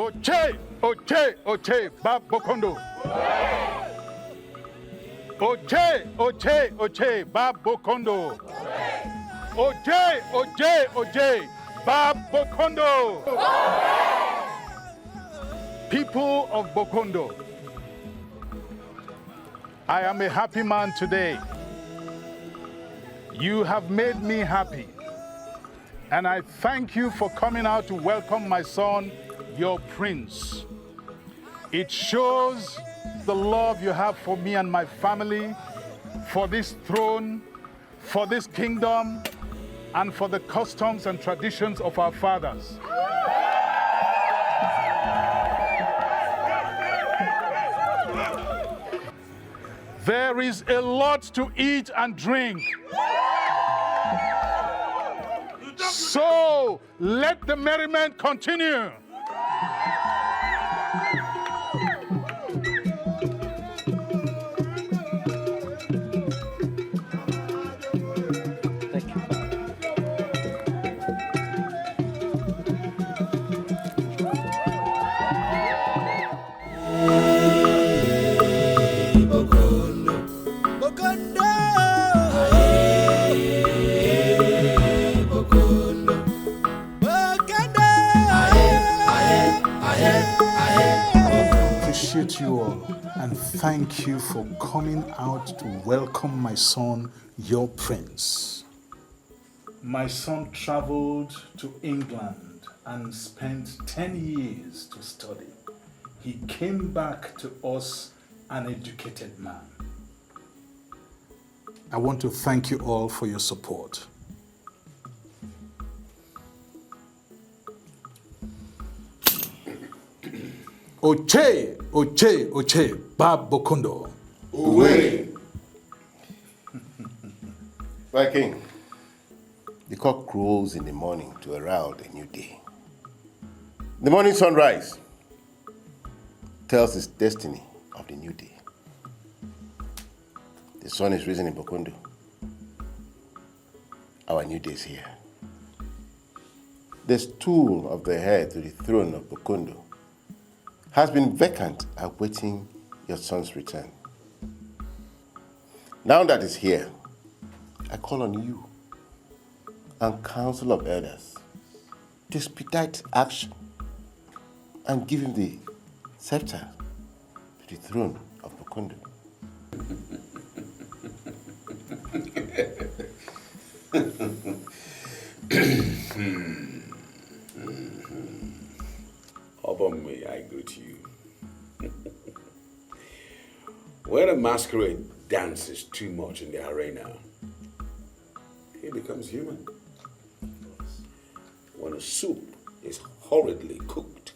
Oche, Oche, Oche, Bab Bokondo. Oche, Oche, Oche, Bab Bokondo. Oje, Oje, Oje, Bab Bokondo. People of Bokondo, I am a happy man today. You have made me happy. And I thank you for coming out to welcome my son, your prince. It shows the love you have for me and my family, for this throne, for this kingdom, and for the customs and traditions of our fathers. There is a lot to eat and drink. So let the merriment continue. You all, and thank you for coming out to welcome my son, your prince. My son traveled to England and spent 10 years to study. He came back to us an educated man. I want to thank you all for your support. Oche, Oche, Oche, Bab Bokondo. Away! My king, the cock crows in the morning to herald a new day. The morning sunrise tells the destiny of the new day. The sun is risen in Bokondo. Our new day is here. The stool of the heir to the throne of Bokondo has been vacant, awaiting your son's return. Now that it's here, I call on you and Council of Elders to expedite action and give him the scepter to the throne of Bokondo. May I greet you. When a masquerade dances too much in the arena, he becomes human. When a soup is horridly cooked,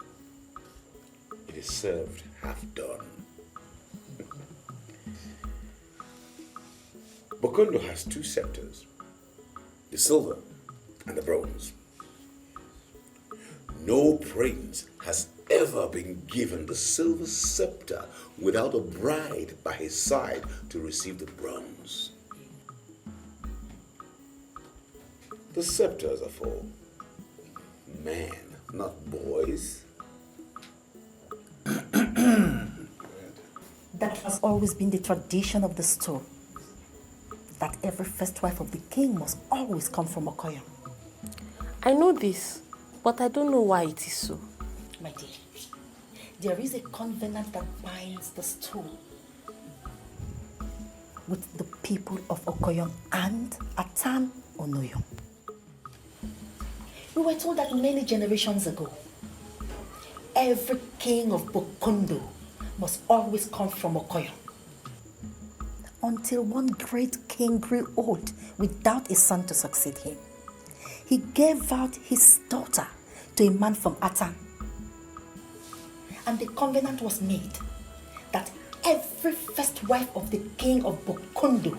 it is served half done. Bokondo has two scepters, the silver and the bronze. No prince has ever been given the silver scepter without a bride by his side to receive the bronze. The scepters are for men, not boys. That has always been the tradition of the store, that every first wife of the king must always come from Okoyo. I know this, but I don't know why it is so. My dear, there is a covenant that binds the stool with the people of Okoyo and Atan Onoyo. We were told that many generations ago, every king of Bokondo must always come from Okoyo. Until one great king grew old without a son to succeed him. He gave out his daughter to a man from Atan. And the covenant was made that every first wife of the king of Bokondo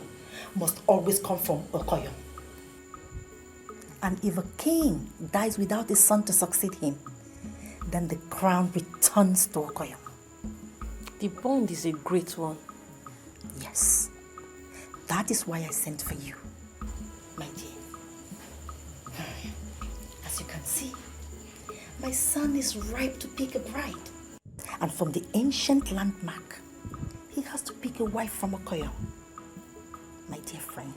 must always come from Okoyo. And if a king dies without a son to succeed him, then the crown returns to Okoyo. The bond is a great one. Yes. That is why I sent for you, my dear. As you can see, my son is ripe to pick a bride. And from the ancient landmark, he has to pick a wife from Okoyong. My dear friend,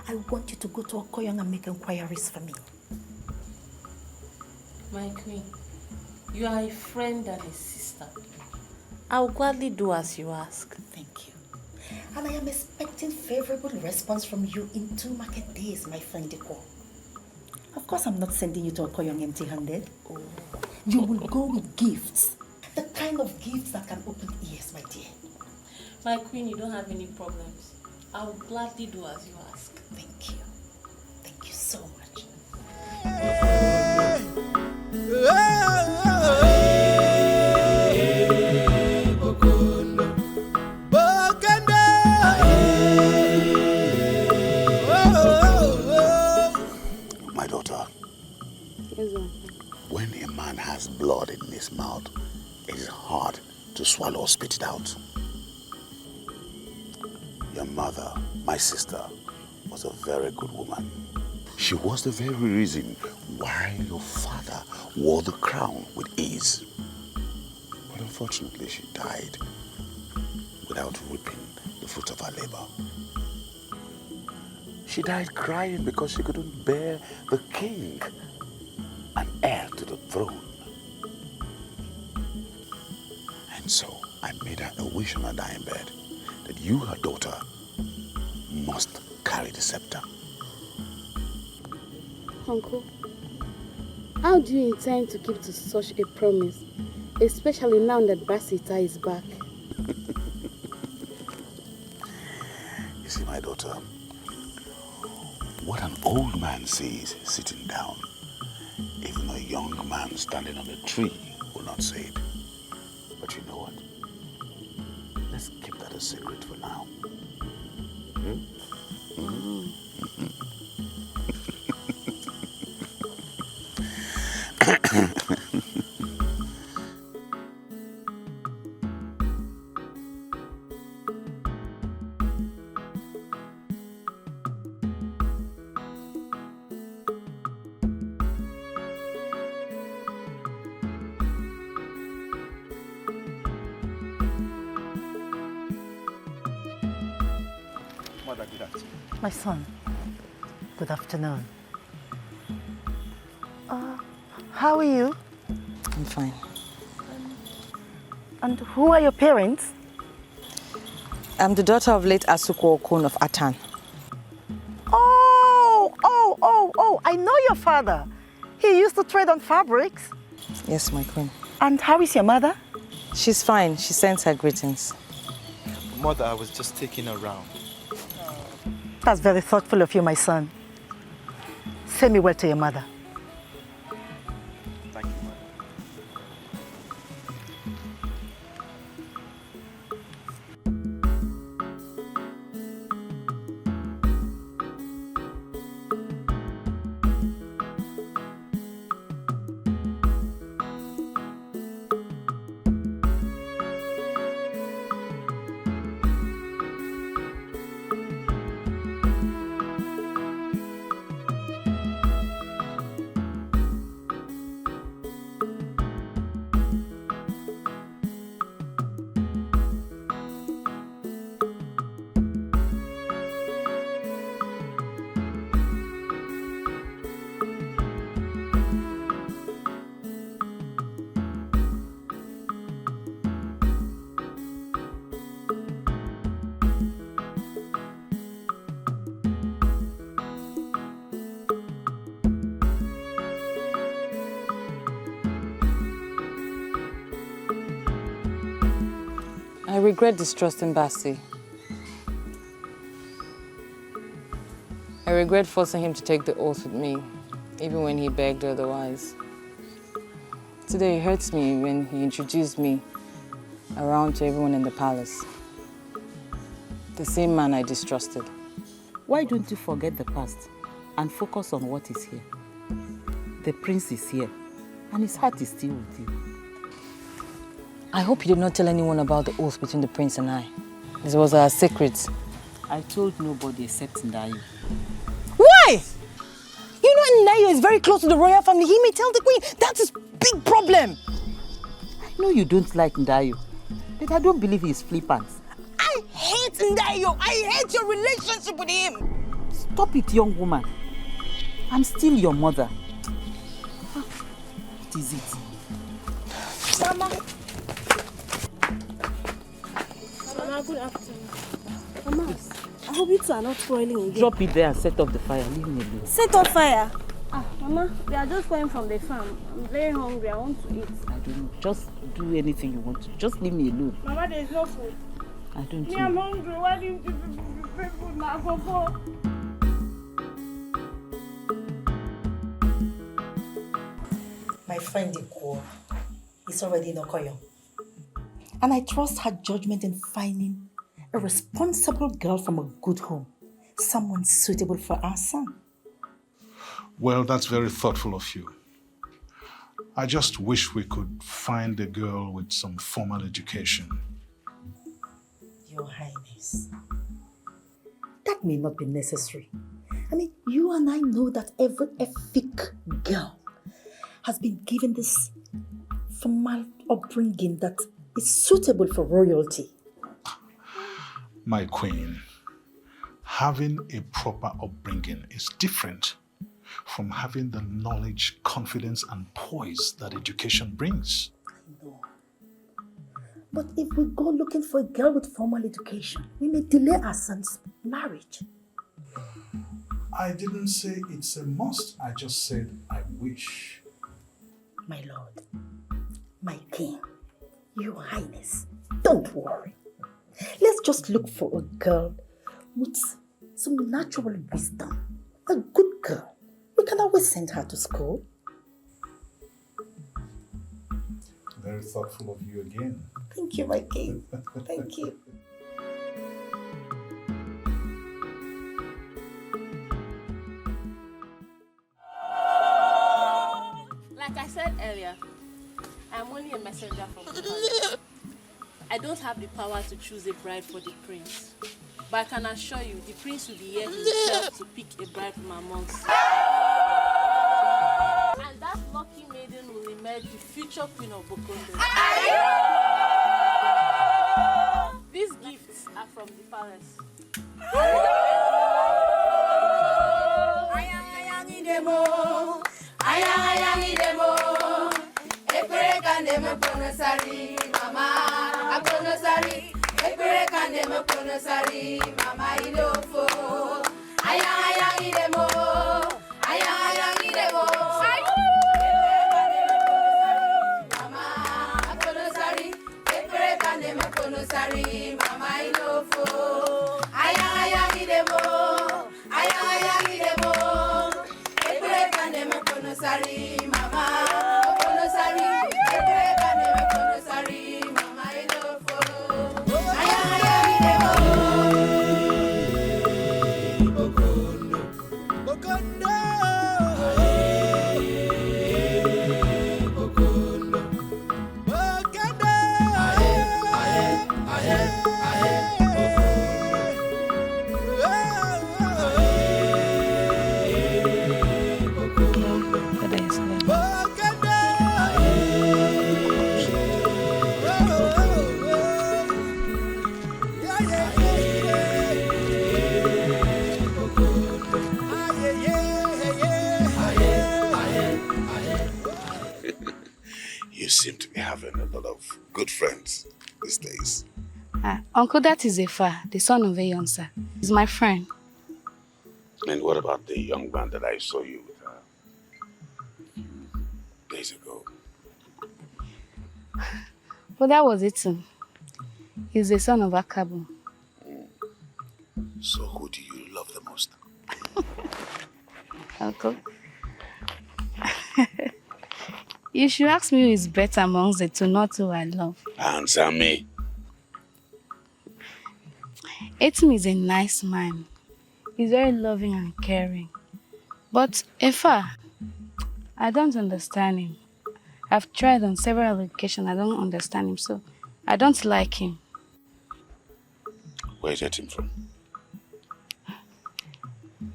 I want you to go to Okoyong and make inquiries for me. My queen, you are a friend and a sister. I'll gladly do as you ask. Thank you. And I am expecting favorable response from you in 2 market days, my friend Deko. Of course, I'm not sending you to Okoyong empty-handed. Oh. You will go with gifts. The kind of gifts that can open ears, my dear. My queen, you don't have any problems. I'll gladly do as you ask. Thank you. Thank you so much. My daughter, when a man has blood in his mouth, it is hard to swallow or spit it out. Your mother, my sister, was a very good woman. She was the very reason why your father wore the crown with ease. But unfortunately, she died without reaping the fruits of her labor. She died crying because she couldn't bear the king and heir to the throne. And so I made her a wish on her dying bed that you, her daughter, must carry the scepter. Uncle, how do you intend to keep to such a promise, especially now that Basita is back? You see, my daughter, what an old man sees sitting down, even a young man standing on a tree will not say it. But you know what? Let's keep that a secret for now. My son, good afternoon. How are you? I'm fine. And who are your parents? I'm the daughter of late Asuko Okun of Atan. Oh, I know your father. He used to trade on fabrics. Yes, my queen. And how is your mother? She's fine. She sends her greetings. Mother, I was just taking her around. That's very thoughtful of you, my son. Say me well to your mother. Thank you, Mother. I regret distrusting Basi. I regret forcing him to take the oath with me, even when he begged otherwise. Today it hurts me when he introduced me around to everyone in the palace. The same man I distrusted. Why don't you forget the past and focus on what is here? The prince is here, and his heart is still with you. I hope you did not tell anyone about the oath between the prince and I. This was our secret. I told nobody except Ndayo. Why? You know Ndayo is very close to the royal family. He may tell the queen. That's his big know you don't like Ndayo, but I don't believe he's flippant. I hate Ndayo. I hate your relationship with him. Stop it, young woman. I'm still your mother. What is it? Mama. Mama, good afternoon. Mama, I hope you two are not quarreling again. Drop it there and set off the fire. Leave me alone. Set off fire? Mama, we are just going from the farm. I'm very hungry. I want to eat. I don't know. Just do anything you want to. Just leave me alone. Mama, there is no food. I don't know. I'm hungry. Why do you give me food now? Go. My friend Iko is already in Okoyo. And I trust her judgment in finding a responsible girl from a good home. Someone suitable for our son. Well, that's very thoughtful of you. I just wish we could find a girl with some formal education. Your Highness, that may not be necessary. I mean, you and I know that every ethic girl has been given this formal upbringing that is suitable for royalty. My queen, having a proper upbringing is different from having the knowledge, confidence, and poise that education brings. I know. But if we go looking for a girl with formal education, we may delay our son's marriage. I didn't say it's a must. I just said I wish. My lord, my king, your highness, don't worry. Let's just look for a girl with some natural wisdom. A good girl. We can always send her to school. Very thoughtful of you again. Thank you, my king. Thank you. Like I said earlier, I'm only a messenger from the palace. I don't have the power to choose a bride for the prince. But I can assure you, the prince will be here himself to pick a bride from amongst you. And that lucky maiden will emerge the future queen of Bokondo. These gifts are from the palace. You seem to be having a lot of good friends these days. Uncle, that is Efa, the son of Eyonsa. He's my friend. And what about the young man that I saw you with a few days ago? Well, that was it. He's the son of Akabu. So who do you love the most? Uncle. You should ask me who is better amongst the two, not who I love. Answer me. Etim is a nice man. He's very loving and caring. But Efa, I don't understand him. I've tried on several occasions. I don't understand him, so I don't like him. Where is Etim from?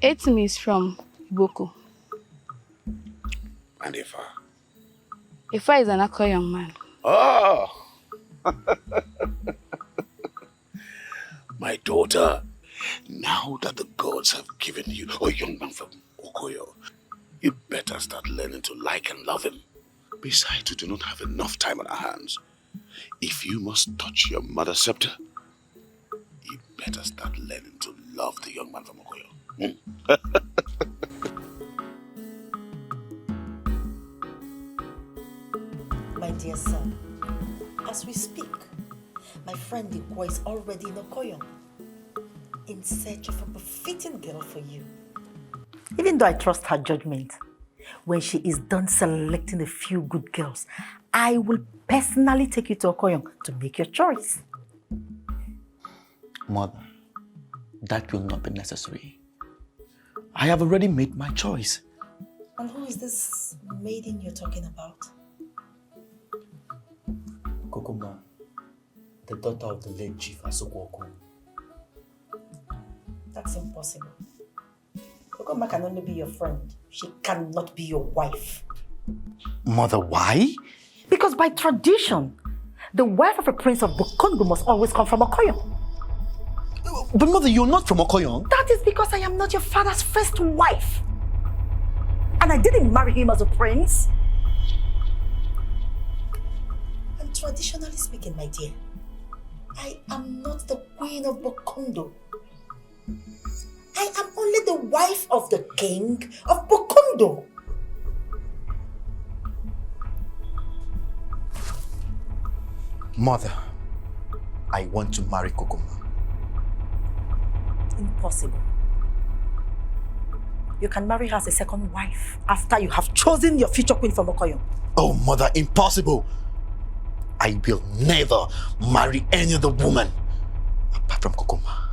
Etim is from Iboko. And Efa? Efa is an Akko young man. Ah, my daughter, now that the gods have given you a young man from Okoyo, you better start learning to like and love him. Besides, we do not have enough time on our hands. If you must touch your mother's scepter, you better start learning to love the young man from Okoyo. My dear son, as we speak, my friend Ikwo is already in Okoyo in search of a befitting girl for you. Even though I trust her judgment, when she is done selecting a few good girls, I will personally take you to Okoyo to make your choice. Mother, that will not be necessary. I have already made my choice. And who is this maiden you're talking about? Kokoma, the daughter of the late Chief Asokwoku. That's impossible. Kokoma can only be your friend. She cannot be your wife. Mother, why? Because by tradition, the wife of a prince of Bukungu must always come from Okoyo. But mother, you're not from Okoyo. That is because I am not your father's first wife. And I didn't marry him as a prince. And traditionally speaking, my dear, I am not the queen of Bukundu. I am only the wife of the king of Bukundu. Mother, I want to marry Kokoma. Impossible. You can marry her as a second wife after you have chosen your future queen from Okoyo. Oh, mother, impossible. I will never marry any other woman apart from Kokoma.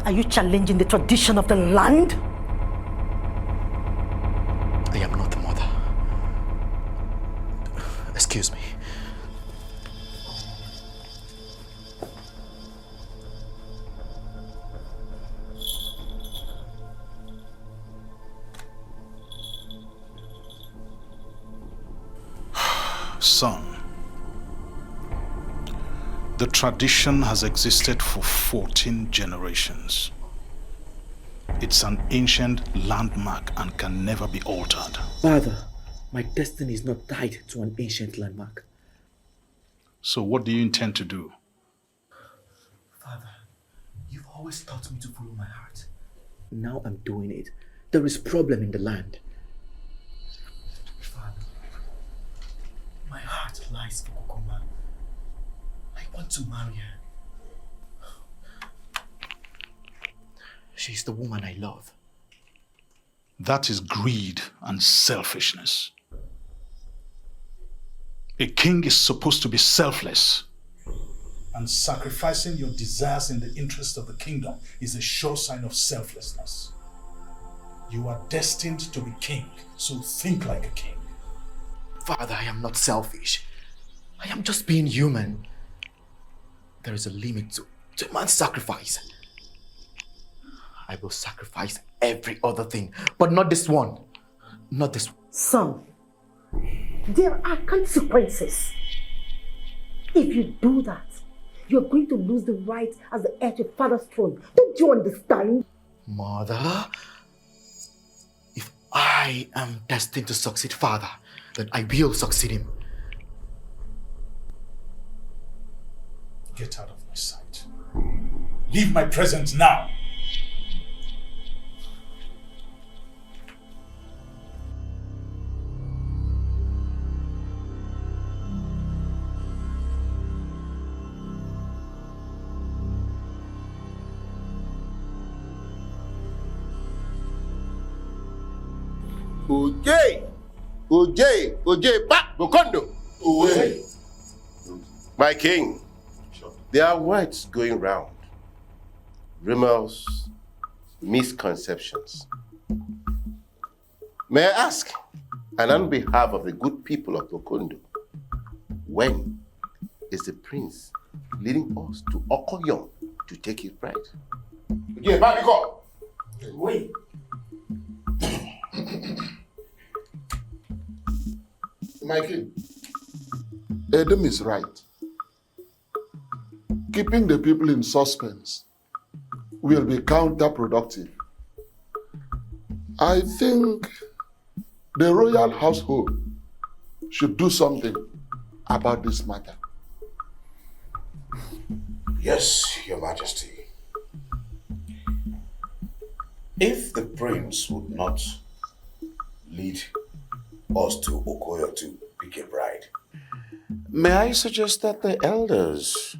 Are you challenging the tradition of the land? I am not the mother. Excuse me. Son, the tradition has existed for 14 generations. It's an ancient landmark and can never be altered. Father, my destiny is not tied to an ancient landmark. So what do you intend to do? Father, you've always taught me to follow my heart. Now I'm doing it. There is problem in the land. Father, my heart lies for Kokoma. I want to marry her. She's the woman I love. That is greed and selfishness. A king is supposed to be selfless. And sacrificing your desires in the interest of the kingdom is a sure sign of selflessness. You are destined to be king, so think like a king. Father, I am not selfish. I am just being human. There is a limit to man's sacrifice. I will sacrifice every other thing, but not this one. Not this one. Son, there are consequences. If you do that, you're going to lose the right as the heir to your father's throne. Don't you understand? Mother, if I am destined to succeed father, then I will succeed him. Get out of my sight. Leave my presence now. Oje, back, Bokondo. My king, there are words going round. Rumors, misconceptions. May I ask, and on behalf of the good people of Bokondo, when is the prince leading us to Okoyon to take his bride. Yeah, back go. Wait. My king, Adam is right. Keeping the people in suspense will be counterproductive. I think the royal household should do something about this matter. Yes, Your Majesty. If the prince would not lead us to Okoyo to pick a bride, may I suggest that the elders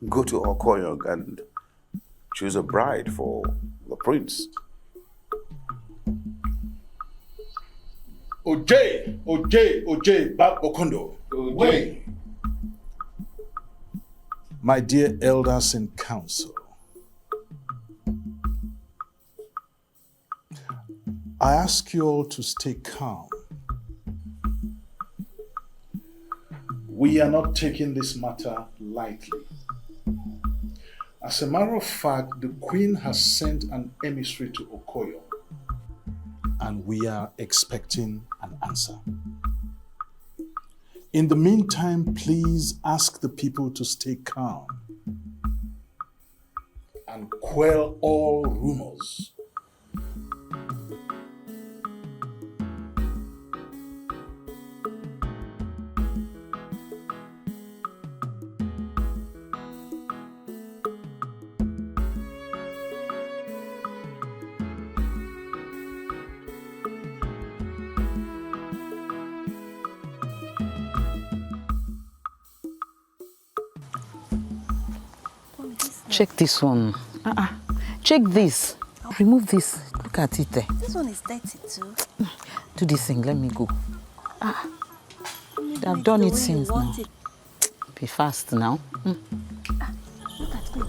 go to Okoyo and choose a bride for the prince? Oje, Bab Okondo. Wait. My dear elders in council, I ask you all to stay calm. We are not taking this matter lightly. As a matter of fact, the Queen has sent an emissary to Okoyo, and we are expecting an answer. In the meantime, please ask the people to stay calm and quell all rumors. Check this one. Check this. Remove this. Look at it there. This one is dirty too. Do this thing. Let me go. They have done it since now. Be fast now. Look at me.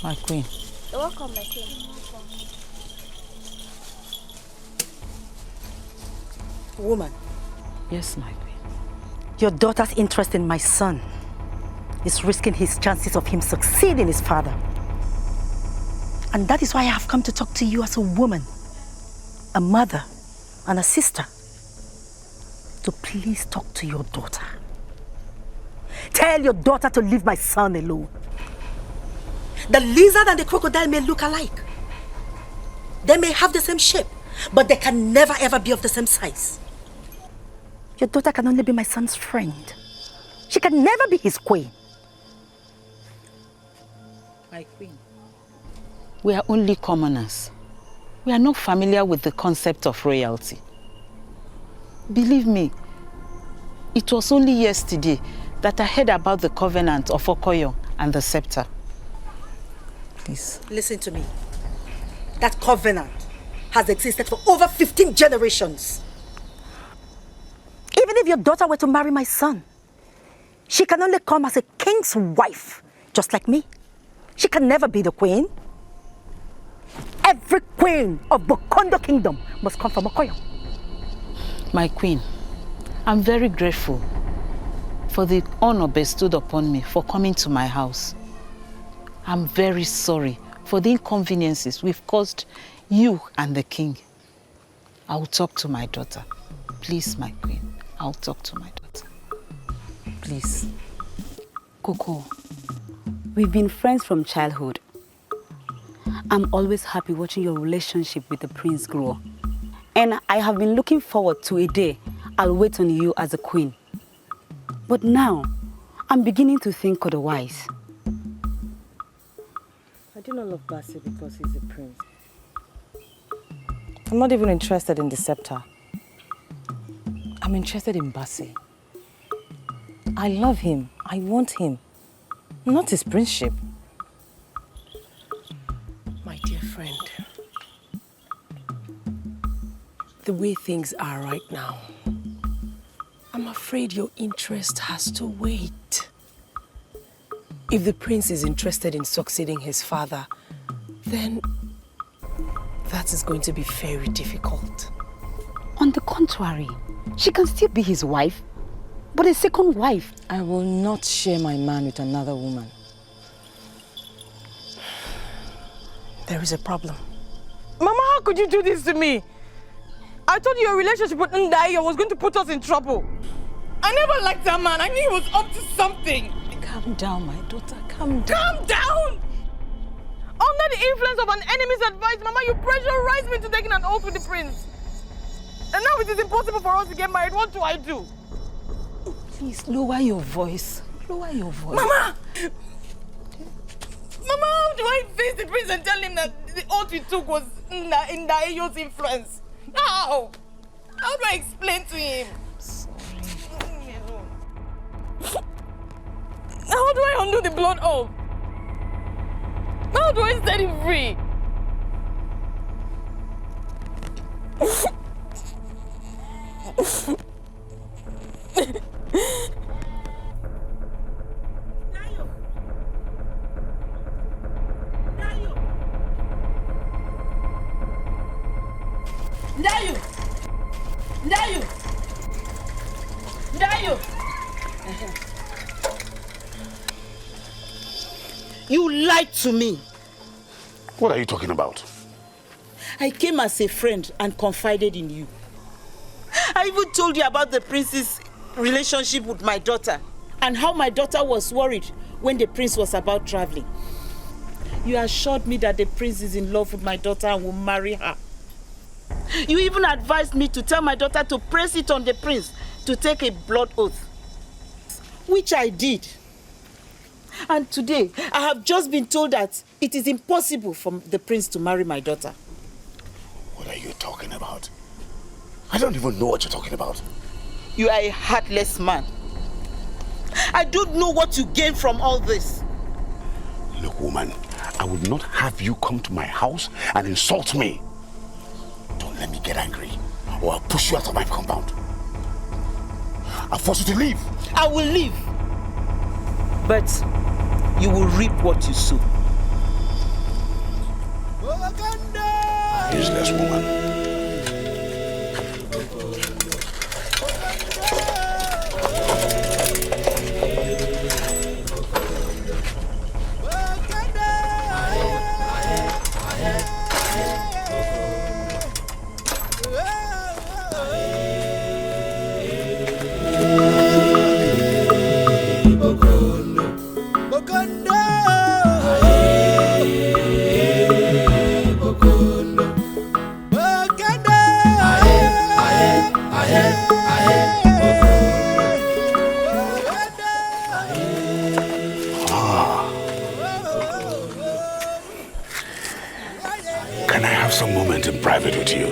My queen. You're welcome, my queen. Woman. Yes, my queen. Your daughter's interest in my son is risking his chances of him succeeding his father. And that is why I have come to talk to you as a woman, a mother, and a sister. So please talk to your daughter. Tell your daughter to leave my son alone. The lizard and the crocodile may look alike. They may have the same shape, but they can never ever be of the same size. Your daughter can only be my son's friend. She can never be his queen. My queen. We are only commoners. We are not familiar with the concept of royalty. Believe me, it was only yesterday that I heard about the covenant of Okoyo and the scepter. Please. Listen to me. That covenant has existed for over 15 generations. Even if your daughter were to marry my son, she can only come as a king's wife, just like me. She can never be the queen. Every queen of Bokondo Kingdom must come from Okoyo. My queen, I'm very grateful for the honor bestowed upon me for coming to my house. I'm very sorry for the inconveniences we've caused you and the king. I will talk to my daughter. Please, my queen, I'll talk to my daughter. Please. Coco, we've been friends from childhood. I'm always happy watching your relationship with the prince grow. And I have been looking forward to a day I'll wait on you as a queen. But now, I'm beginning to think otherwise. I do not love Bassey because he's a prince. I'm not even interested in the scepter. I'm interested in Bassey. I love him. I want him. Not his princeship. My dear friend, the way things are right now, I'm afraid your interest has to wait. If the prince is interested in succeeding his father, then that is going to be very difficult. Don't worry. She can still be his wife, but a second wife. I will not share my man with another woman. There is a problem. Mama, how could you do this to me? I thought your relationship with Ndaiyo was going to put us in trouble. I never liked that man. I knew he was up to something. Calm down, my daughter. Calm down. Calm down! Under the influence of an enemy's advice, Mama, you pressurized me into taking an oath with the prince. And now it is impossible for us to get married. What do I do? Please, lower your voice. Lower your voice. Mama! Mama, how do I face the prince and tell him that the oath we took was in Ndaiyo's influence? How? How do I explain to him? How do I undo the blood oath? How do I set him free? Ndaiyo! Ndaiyo! Ndaiyo! You lied to me. What are you talking about? I came as a friend and confided in you. I even told you about the prince's relationship with my daughter and how my daughter was worried when the prince was about traveling. You assured me that the prince is in love with my daughter and will marry her. You even advised me to tell my daughter to press it on the prince to take a blood oath, which I did. And today, I have just been told that it is impossible for the prince to marry my daughter. What are you talking about? I don't even know what you're talking about. You are a heartless man. I don't know what you gain from all this. Look, woman, I would not have you come to my house and insult me. Don't let me get angry, or I'll push you out of my compound. I'll force you to leave. I will leave. But you will reap what you sow. Useless woman. Can I have some moment in private with you?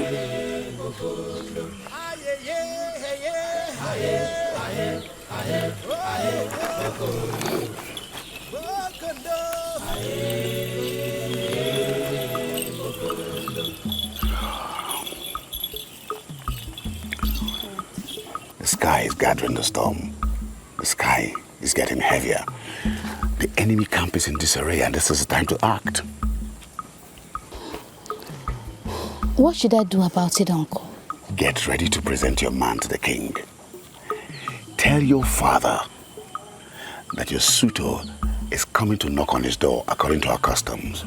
The sky is gathering the storm. The sky is getting heavier. The enemy camp is in disarray, and this is the time to act. What should I do about it, Uncle? Get ready to present your man to the king. Tell your father that your suitor is coming to knock on his door according to our customs.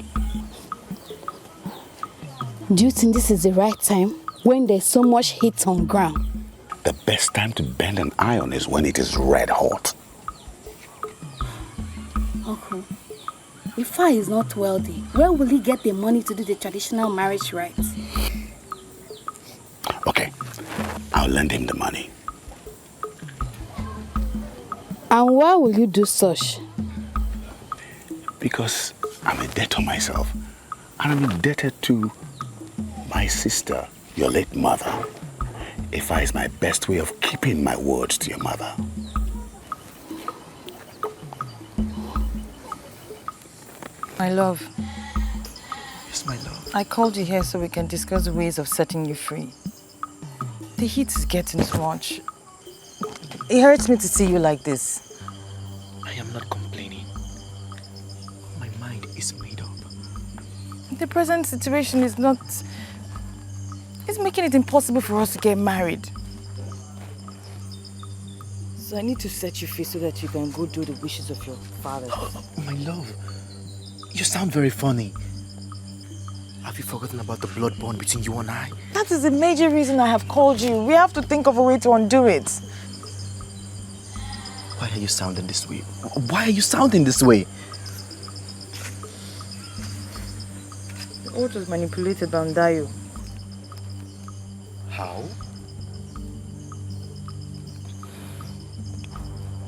Do you think this is the right time when there's so much heat on ground? The best time to bend an iron is when it is red hot. Uncle, Ifa is not wealthy. Where will he get the money to do the traditional marriage rites? Okay, I'll lend him the money. And why will you do such? Because I'm a debtor myself, and I'm indebted to my sister, your late mother. Ifa is my best way of keeping my words to your mother. My love. Yes, my love. I called you here so we can discuss the ways of setting you free. The heat is getting too much. It hurts me to see you like this. I am not complaining. My mind is made up. The present situation is not... It's making it impossible for us to get married. So I need to set you free so that you can go do the wishes of your father. My love, you sound very funny. Have you forgotten about the blood bond between you and I? That is the major reason I have called you. We have to think of a way to undo it. Why are you sounding this way? Why are you sounding this way? The oath was manipulated by Ndayo. How?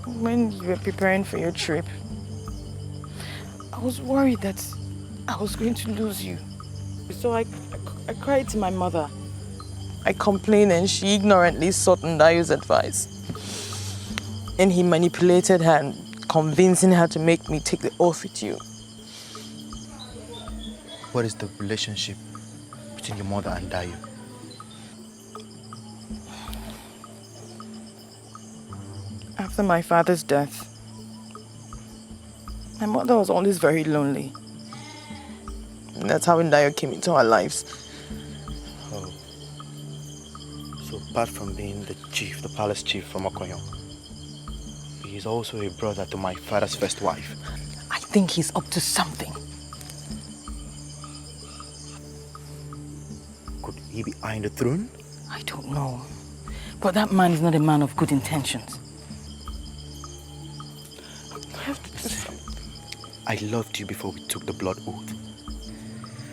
When you were preparing for your trip, I was worried that I was going to lose you. So I cried to my mother. I complained and she ignorantly sought Ndayo's advice. And he manipulated her, convincing her to make me take the oath with you. What is the relationship between your mother and Ndayo? After my father's death, my mother was always very lonely. And that's how Ndayo came into our lives. Oh. So apart from being the chief, the palace chief from Okoyon, he is also a brother to my father's first wife. I think he's up to something. Could he be eyeing the throne? I don't know. But that man is not a man of good intentions. I loved you before we took the blood oath.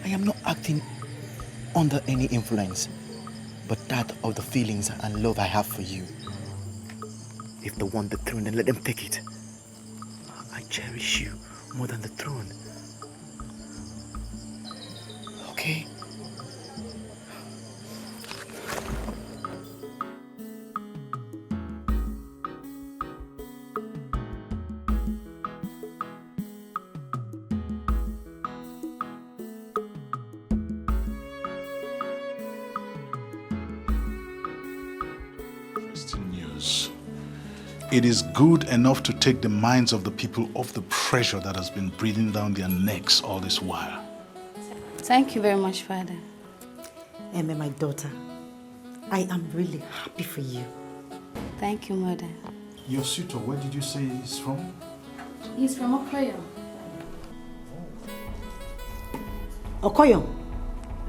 I am not acting under any influence, but that of the feelings and love I have for you. If they want the throne, then let them take it. I cherish you more than the throne. Okay? It is good enough to take the minds of the people off the pressure that has been breathing down their necks all this while. Thank you very much, Father. Eme, my daughter, I am really happy for you. Thank you, Mother. Your suitor, where did you say he's from? He's from Okoyo. Okoyo?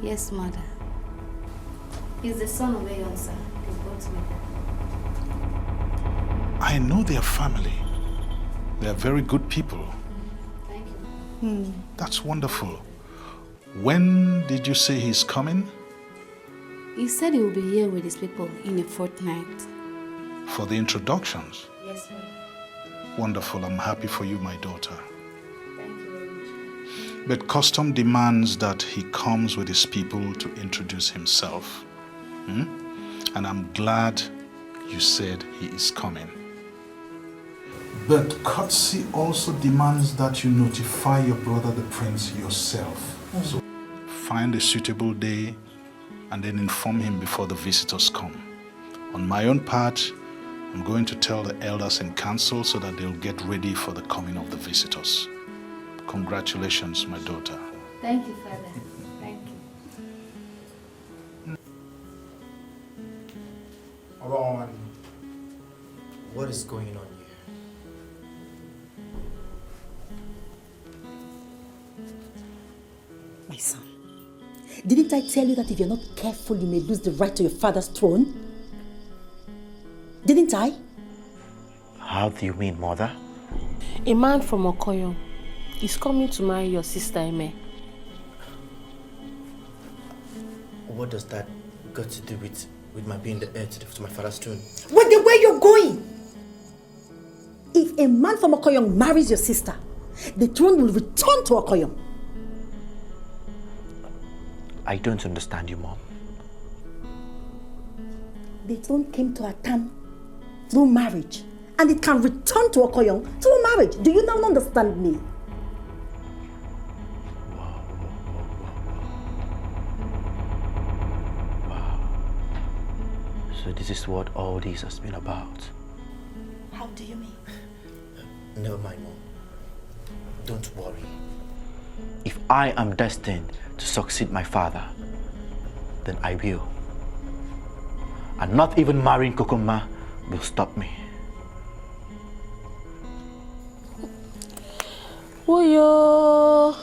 Yes, Mother. He's the son of Eyonsa. They brought me. I know their family. They are very good people. Thank you. That's wonderful. When did you say he's coming? He said he will be here with his people in a fortnight. For the introductions? Yes, sir. Wonderful. I'm happy for you, my daughter. Thank you very much. But custom demands that he comes with his people to introduce himself. And I'm glad you said he is coming. But courtesy also demands that you notify your brother the prince yourself. So find a suitable day and then inform him before the visitors come. On my own part, I'm going to tell the elders in council so that they'll get ready for the coming of the visitors. Congratulations, my daughter. Thank you, Father. Thank you. What is going on here? My son, didn't I tell you that if you're not careful, you may lose the right to your father's throne? Didn't I? How do you mean, Mother? A man from Okoyo is coming to marry your sister, Eme. What does that got to do with my being the heir to my father's throne? With the way you're going! If a man from Okoyong marries your sister, the throne will return to Okoyong. I don't understand you, Mom. The throne came to Atan through marriage, and it can return to Okoyong through marriage. Do you now understand me? Wow. So this is what all this has been about. How do you mean? Never mind, Mom. Don't worry. If I am destined to succeed my father, then I will. And not even marrying Kokoma will stop me. Uyo.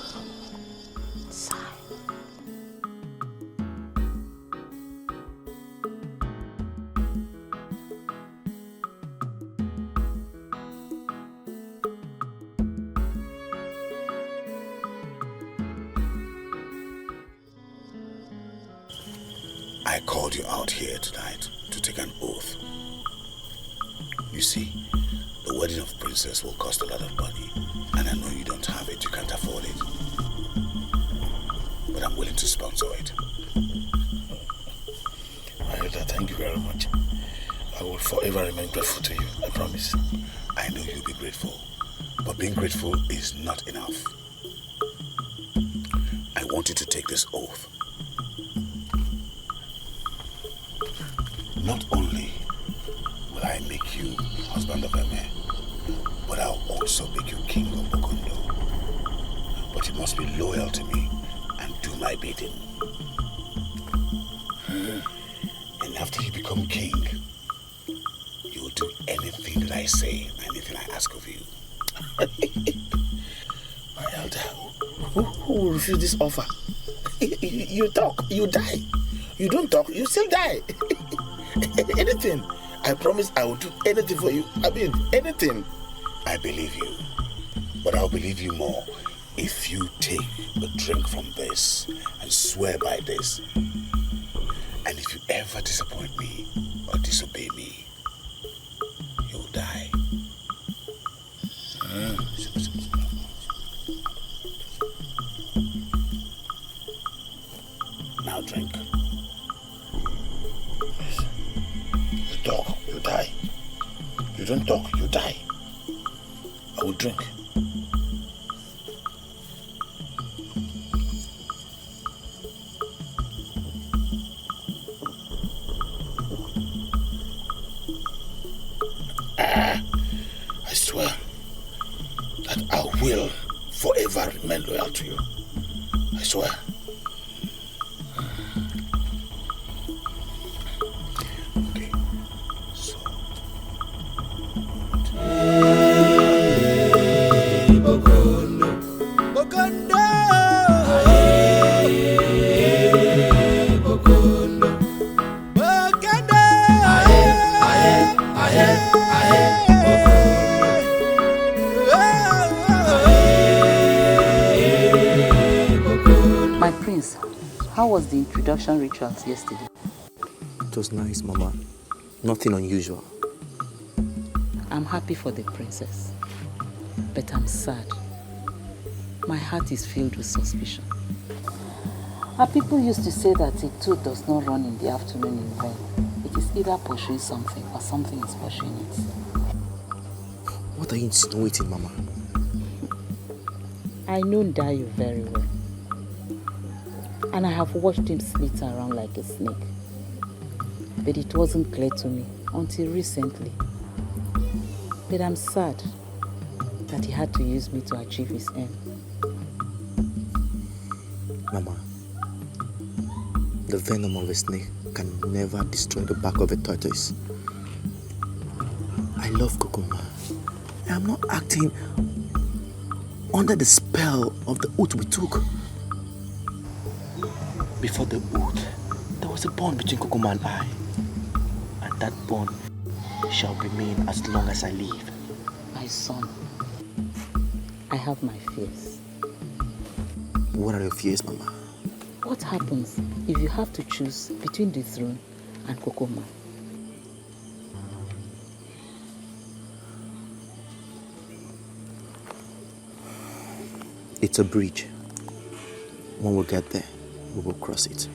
I called you out here tonight to take an oath. You see, the wedding of Princess will cost a lot of money, and I know you don't have it, you can't afford it. But I'm willing to sponsor it. Mayoda, thank you very much. I will forever remain grateful to you, I promise. I know you'll be grateful, but being grateful is not enough. I want you to take this oath. Not only will I make you husband of Eme, but I'll also make you king of Bokondo. But you must be loyal to me and do my bidding. And after you become king, you will do anything that I say, anything I ask of you. My elder, who will refuse this offer? You talk, you die. You don't talk, you still die. Anything. I promise I will do anything for you. I mean, anything. I believe you. But I'll believe you more if you take a drink from this and swear by this. And if you ever disappoint me or disobey me, you'll die. Now drink. You talk, you die. You don't talk, you die. I will drink. I swear that I will forever remain loyal to you. I swear. Okay. So. Bokondo. Bokondo. Bokondo. Bokondo. My prince, how was the introduction rituals yesterday? It was nice, Mama. Nothing unusual. I'm happy for the princess, but I'm sad. My heart is filled with suspicion. Our people used to say that a tooth does not run in the afternoon in vain. It is either pursuing something or something is pursuing it. What are you insinuating, Mama? I know Dayo very well. And I have watched him slither around like a snake. But it wasn't clear to me until recently. But I'm sad that he had to use me to achieve his end. Mama, the venom of a snake can never destroy the back of a tortoise. I love Kokoma. I'm not acting under the spell of the oath we took. Before the oath, there was a bond between Kokoma and I. And that bond shall remain as long as I live. My son, I have my fears. What are your fears, Mama? What happens if you have to choose between the throne and Kokoma? It's a bridge. When we get there, we will cross it.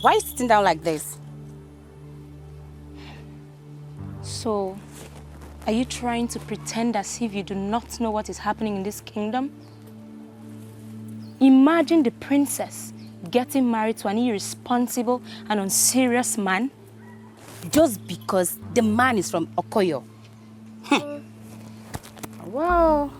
Why are you sitting down like this? So, are you trying to pretend as if you do not know what is happening in this kingdom? Imagine the princess getting married to an irresponsible and unserious man. Just because the man is from Okoyo. Wow.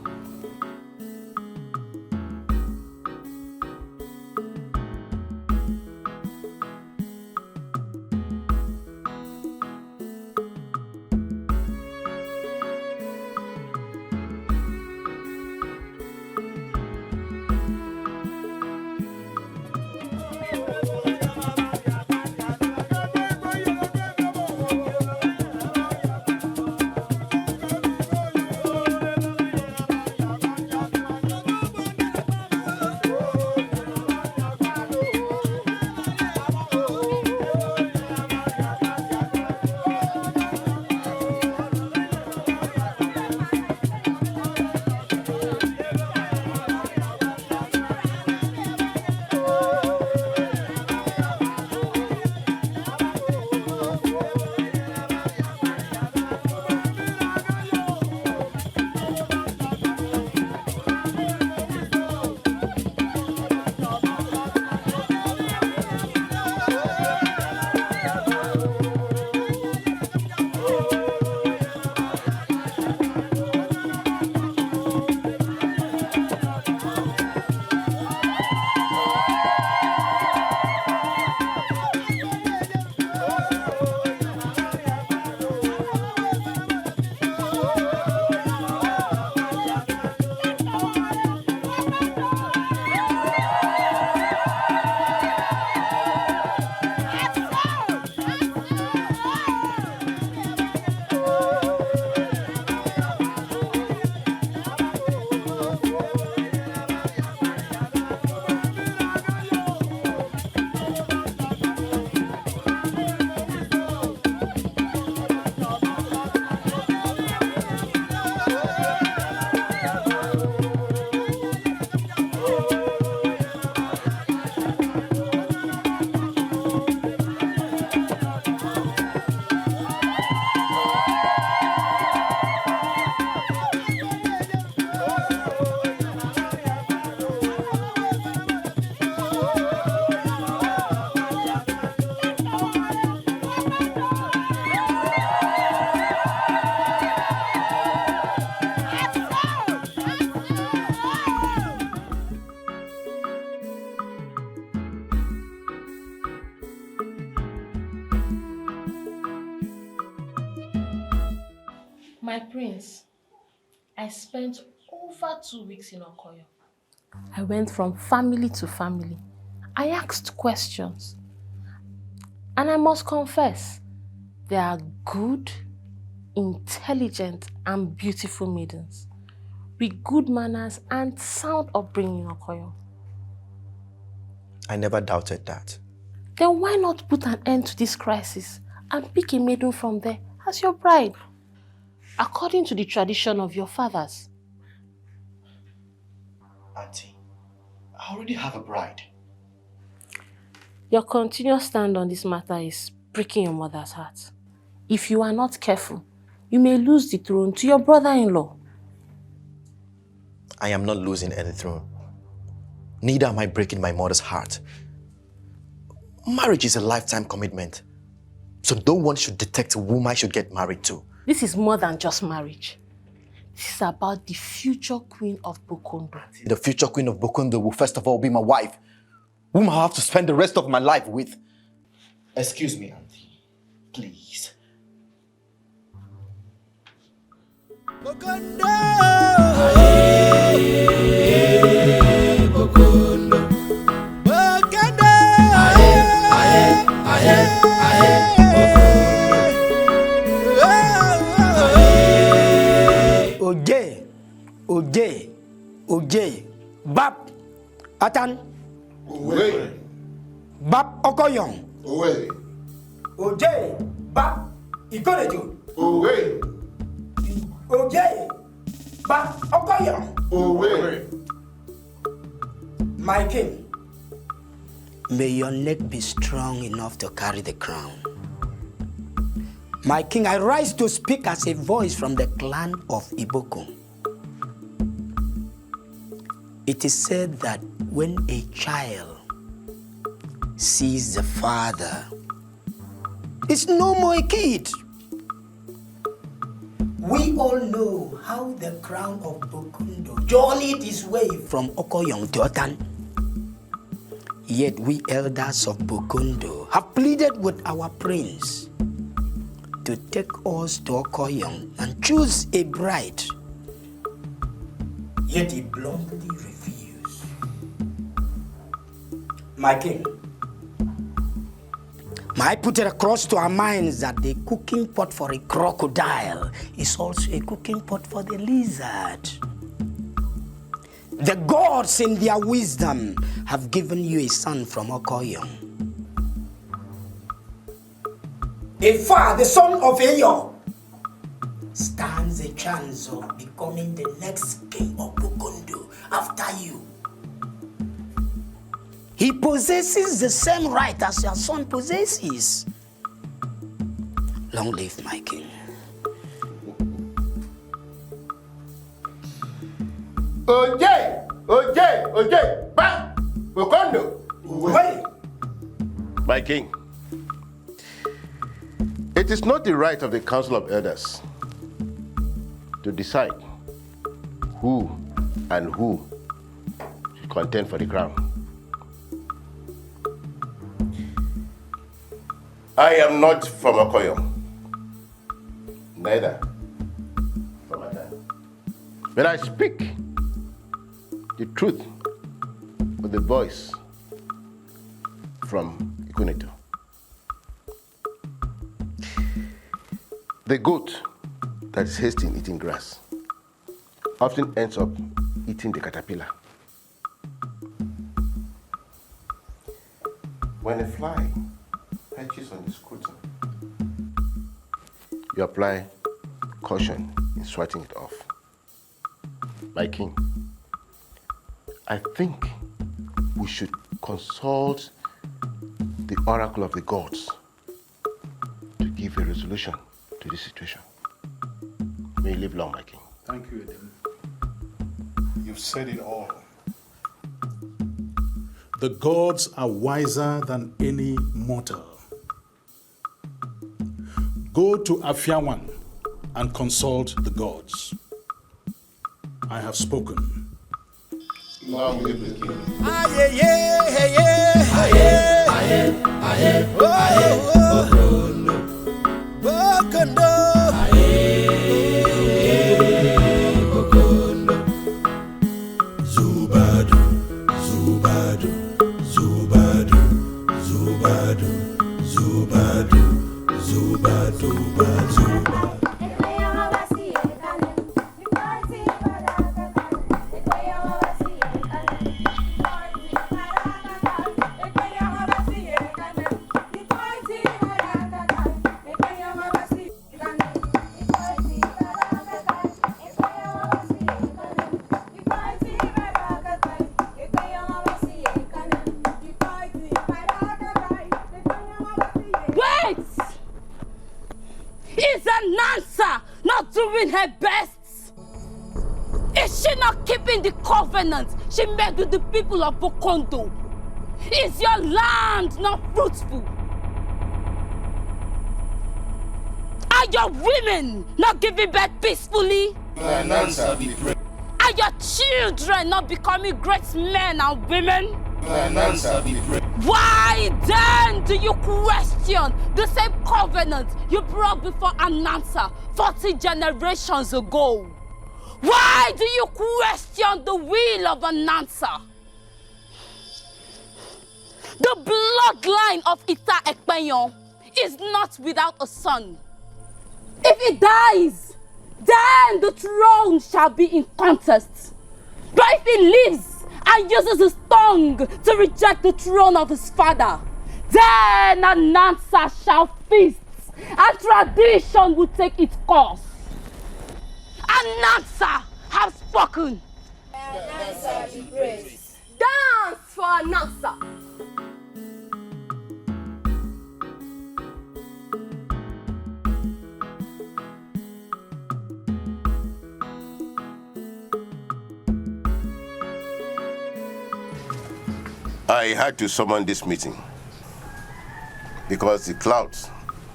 My prince, I spent over 2 weeks in Okoyo. I went from family to family. I asked questions. And I must confess, they are good, intelligent, and beautiful maidens with good manners and sound upbringing in Okoyo. I never doubted that. Then why not put an end to this crisis and pick a maiden from there as your bride, according to the tradition of your fathers? Auntie, I already have a bride. Your continuous stand on this matter is breaking your mother's heart. If you are not careful, you may lose the throne to your brother-in-law. I am not losing any throne. Neither am I breaking my mother's heart. Marriage is a lifetime commitment. So no one should detect whom I should get married to. This is more than just marriage. This is about the future queen of Bokondo. The future queen of Bokondo will first of all be my wife, whom I'll have to spend the rest of my life with. Excuse me, auntie. Please. Bokondo. Bokondo. Bokondo. Oje, Bap, Atan. Owe. Bap Okoyong. Owe. Oje, Bap Ikonejo. Owe. Oje, Bap Okoyong. Owe. My king, may your neck be strong enough to carry the crown. My king, I rise to speak as a voice from the clan of Iboko. It is said that when a child sees the father, it's no more a kid. We all know how the crown of Bokundo journeyed its way from Okoyong to Otan. Yet we elders of Bokundo have pleaded with our prince to take us to Okoyong and choose a bride. Yet he bluntly refused. My king, I put it across to our minds that the cooking pot for a crocodile is also a cooking pot for the lizard. The gods in their wisdom have given you a son from Okoyong. Ifa, the son of Eyo, stands a chance of becoming the next king of Bokondo after you. He possesses the same right as your son possesses. Long live my king. Oje, Bap, Bokondo. Wait. My king, it is not the right of the Council of Elders to decide who and who should contend for the crown. I am not from Okoyo, neither from Atan. But I speak the truth with the voice from Ikuneto. The goat that is hasty in eating grass often ends up eating the caterpillar. When a fly perches on the scrotum, you apply caution in swatting it off. My king, I think we should consult the oracle of the gods to give a resolution to this situation. May you live long, my king. Thank you, Edem. You've said it all. The gods are wiser than any mortal. Go to Afiawan and consult the gods. I have spoken. Long live the king. Bokondo. Anansa not doing her best? Is she not keeping the covenant she made with the people of Bokondo? Is your land not fruitful? Are your women not giving birth peacefully? Anansa be praised. Are your children not becoming great men and women? Anansa be praised. Why then do you question the same covenant you brought before Anansa 40 generations ago? Why do you question the will of Anansa? The bloodline of Ita Ekpeyon is not without a son. If he dies, then the throne shall be in contest. But if he lives and uses his tongue to reject the throne of his father, then Anansa shall feast, and tradition will take its course. Anansa have spoken. Anansa be praised. Dance for Anansa. I had to summon this meeting because the clouds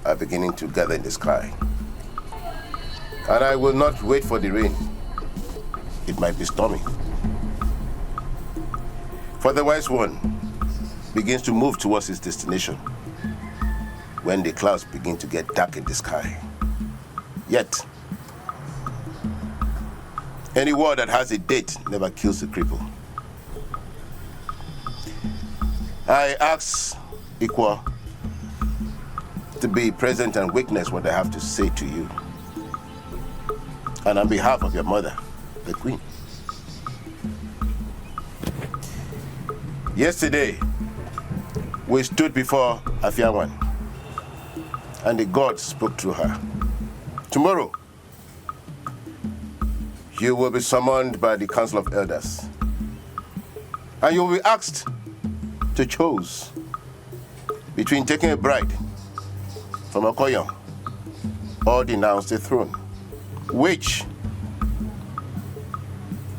are beginning to gather in the sky. And I will not wait for the rain. It might be stormy. For the wise one begins to move towards his destination when the clouds begin to get dark in the sky. Yet, any war that has a date never kills the cripple. I ask Ikwa to be present and witness what I have to say to you. And on behalf of your mother, the queen. Yesterday, we stood before Afiawan, and the gods spoke through her. Tomorrow, you will be summoned by the Council of Elders, and you will be asked to choose between taking a bride from Okoyon or denounce the throne. Which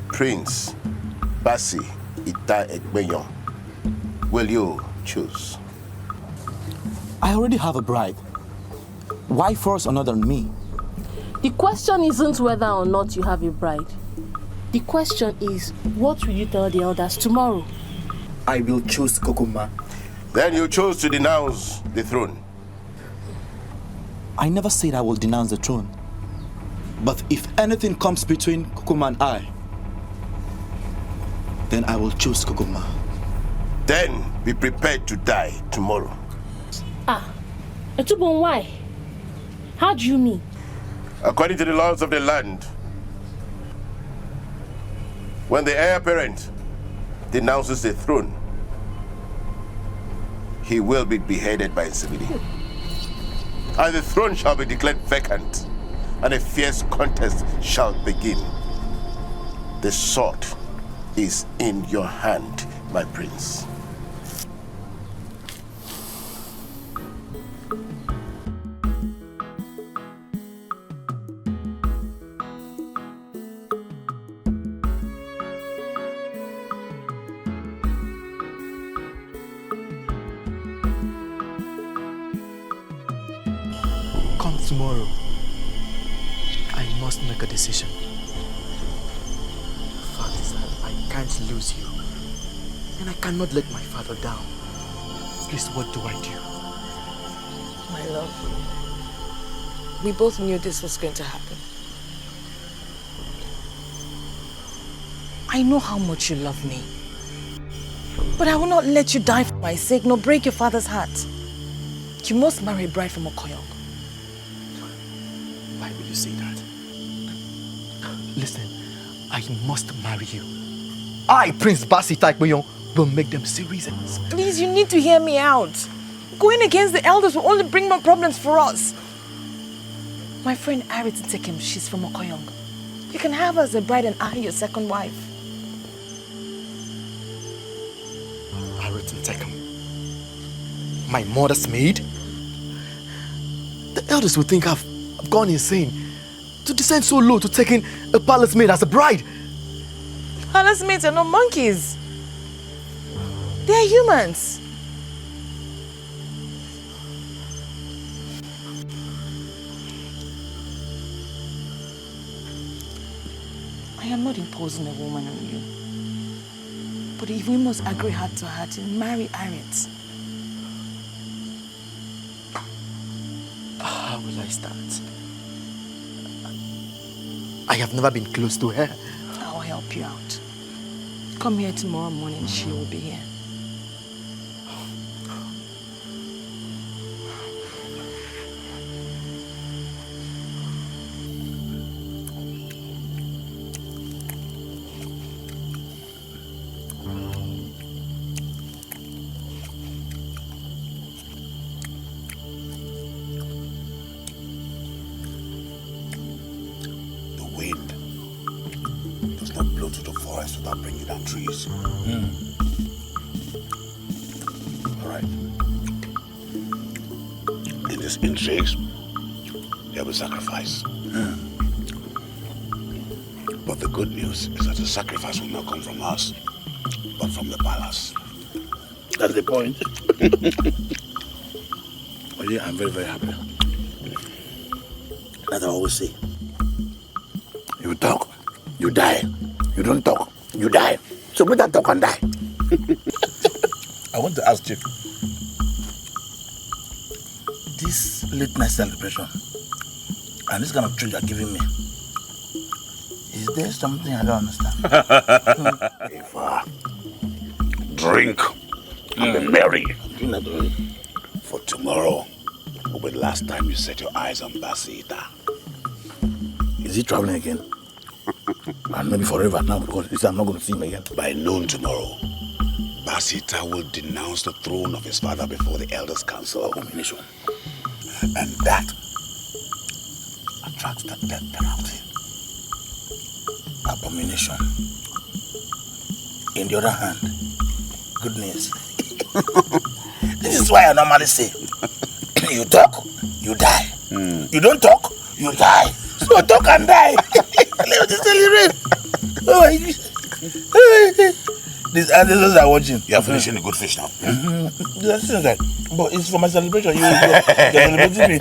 Prince Basi Ita Ekpeyon will you choose? I already have a bride. Why force another on me? The question isn't whether or not you have a bride. The question is, what will you tell the elders tomorrow? I will choose Kokoma. Then you chose to denounce the throne. I never said I will denounce the throne. But if anything comes between Kokoma and I, then I will choose Kokoma. Then be prepared to die tomorrow. Etubon, why? How do you mean? According to the laws of the land, when the heir apparent denounces the throne, he will be beheaded by civilian. And the throne shall be declared vacant, and a fierce contest shall begin. The sword is in your hand, my prince. Come tomorrow. I must make a decision. The fact is that I can't lose you. And I cannot let my father down. Please, what do I do? My love, we both knew this was going to happen. I know how much you love me. But I will not let you die for my sake, nor break your father's heart. You must marry a bride from Okoyong. Why will you say that? Listen, I must marry you. I, Prince Basi Taikboyon, will make them see reasons. Please, you need to hear me out. Going against the elders will only bring more problems for us. My friend Arit Tekem, she's from Okoyong. You can have her as a bride and I, your second wife. Arit Tekem? My mother's maid? The elders will think I've have gone insane to descend so low to taking a palace maid as a bride. Palace maids are not monkeys. They are humans. I am not imposing a woman on you. But if we must agree heart to heart and marry Harriet, how will I start? I have never been close to her. I'll help you out. Come here tomorrow morning, she will be here. Without bringing down trees. All right. In this intrigue, there will be sacrifice. But the good news is that the sacrifice will not come from us, but from the palace. That's the point. Oh yeah, I'm very, very happy. As I always say, you talk, you die. You don't talk, you die. So better talk and die. I want to ask Chief, this late night celebration and this kind of treat you're giving me, is there something I don't understand? If drink and be merry. For tomorrow will be the last time you set your eyes on Basita. Is he traveling again? And maybe forever now, because I'm not going to see him again. By noon tomorrow, Basita will denounce the throne of his father before the elders' council. Abomination. And that attracts the death penalty. Abomination. In the other hand, good news. This is why I normally say, you talk, you die. You don't talk, you die. So talk and die. Let's celebrate. Oh my God. These others are watching. You are finishing the good fish now. That's right. But it's for my celebration. You're celebrating me.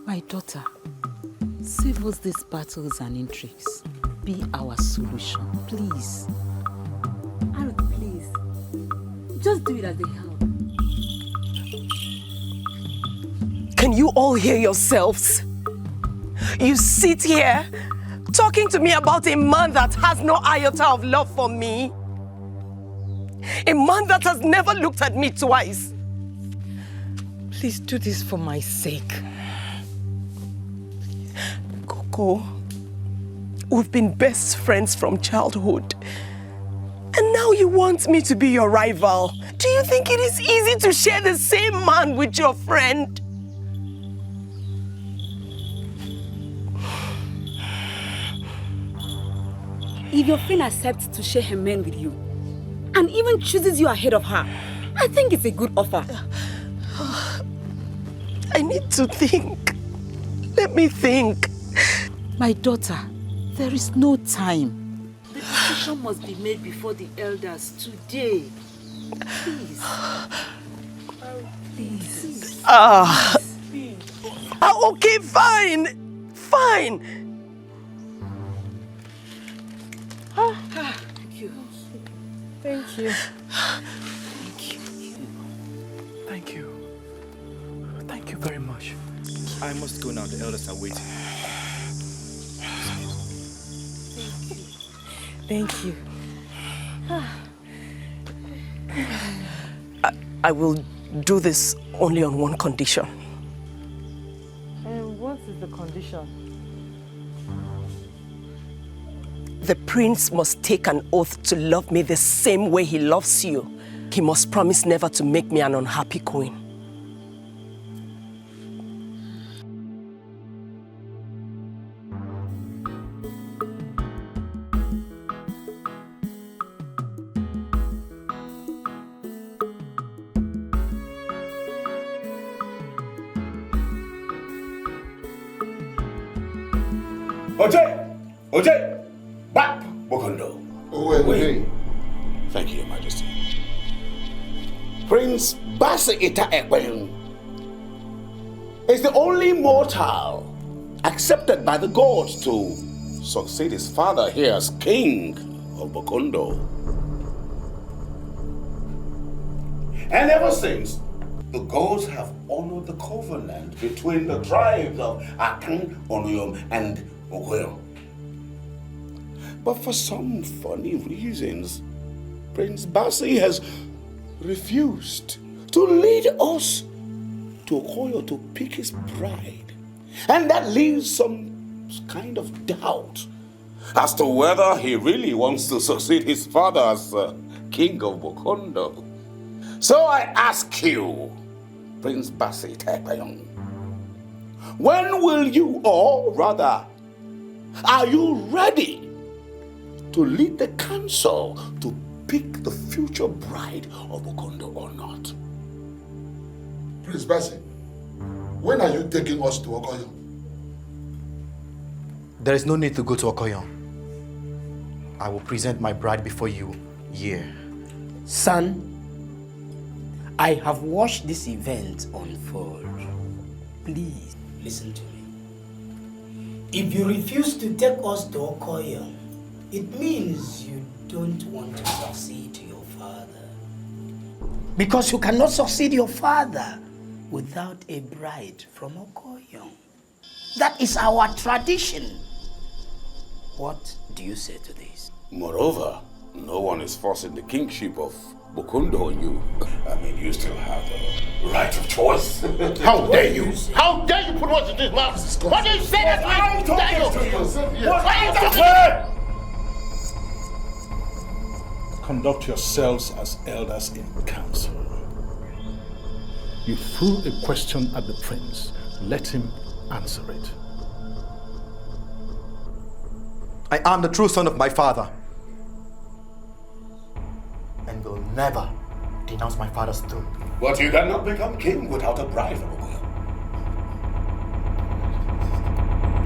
My daughter, save us these battles and intrigues. Be our solution, please. Aaron, please. Just do it as they help. Can you all hear yourselves? You sit here talking to me about a man that has no iota of love for me. A man that has never looked at me twice. Please do this for my sake. Coco, we've been best friends from childhood. And now you want me to be your rival. Do you think it is easy to share the same man with your friend? If your friend accepts to share her man with you, and even chooses you ahead of her, I think it's a good offer. I need to think. Let me think. My daughter, there is no time. The decision must be made before the elders today. Please. Please. Okay, fine. Fine. Thank you. Thank you. Thank you. Thank you very much. I must go now. The elders are waiting. Thank you. I will do this only on one condition. And what is the condition? The prince must take an oath to love me the same way he loves you. He must promise never to make me an unhappy queen. Oje! Back, Bokondo. Wait. Thank you, Your Majesty. Prince Basa Ita Ekwenyun is the only mortal accepted by the gods to succeed his father here as king of Bokondo. And ever since, the gods have honored the covenant between the tribes of Akan, Onuyom, and Okoyo. But for some funny reasons, Prince Basi has refused to lead us to Okoyo to pick his bride. And that leaves some kind of doubt as to whether he really wants to succeed his father as king of Bokondo. So I ask you, Prince Basi Taepayong, when will you, or rather, are you ready to lead the council to pick the future bride of Bokondo or not? Prince Basi, when are you taking us to Okoyo? There is no need to go to Okoyo. I will present my bride before you here. Son, I have watched this event unfold. Please, listen to me. If you refuse to take us to Okoyo, it means you don't want to succeed your father. Because you cannot succeed your father without a bride from Okoyo. That is our tradition. What do you say to this? Moreover, no one is forcing the kingship of Bokondo on you. I mean, you still have the right of choice. How dare you? How dare you put words in this mouth? What do you say that I'm talking to you? What are you talking? Conduct yourselves as elders in council. You threw a question at the prince. Let him answer it. I am the true son of my father, and will never denounce my father's throne. But you cannot become king without a bride from Okoyo.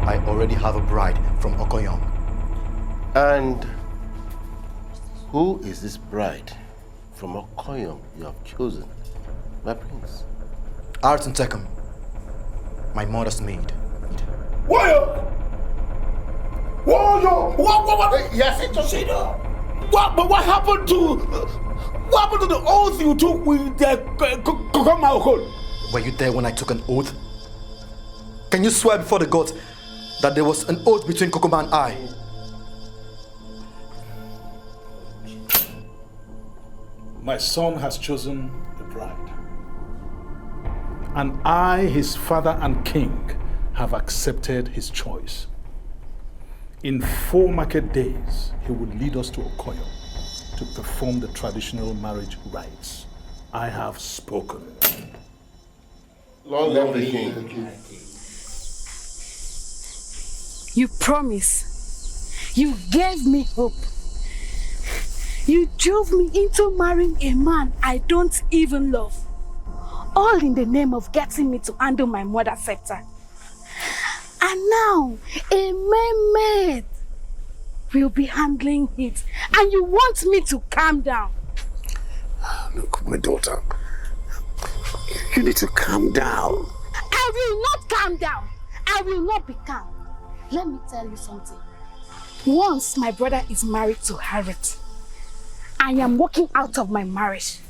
I already have a bride from Okoyo. And who is this bride from Okoyo you have chosen, my prince? Arton Tekum, my mother's maid. Warrior! Yes, it's a sinner. What happened to the oath you took with Kokoma? Were you there when I took an oath? Can you swear before the gods that there was an oath between Kokoma and I? My son has chosen the bride. And I, his father and king, have accepted his choice. In 4 market days, he will lead us to Okoyo to perform the traditional marriage rites. I have spoken. Long live the king. You promise. You gave me hope. You drove me into marrying a man I don't even love. All in the name of getting me to handle my mother's scepter. And now, a mermaid will be handling it. And you want me to calm down? Look, my daughter, you need to calm down. I will not calm down. I will not be calm. Let me tell you something. Once my brother is married to Harriet, I am walking out of my marriage.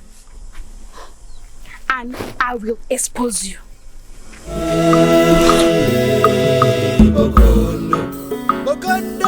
And I will expose you. Bokondo. Bokondo.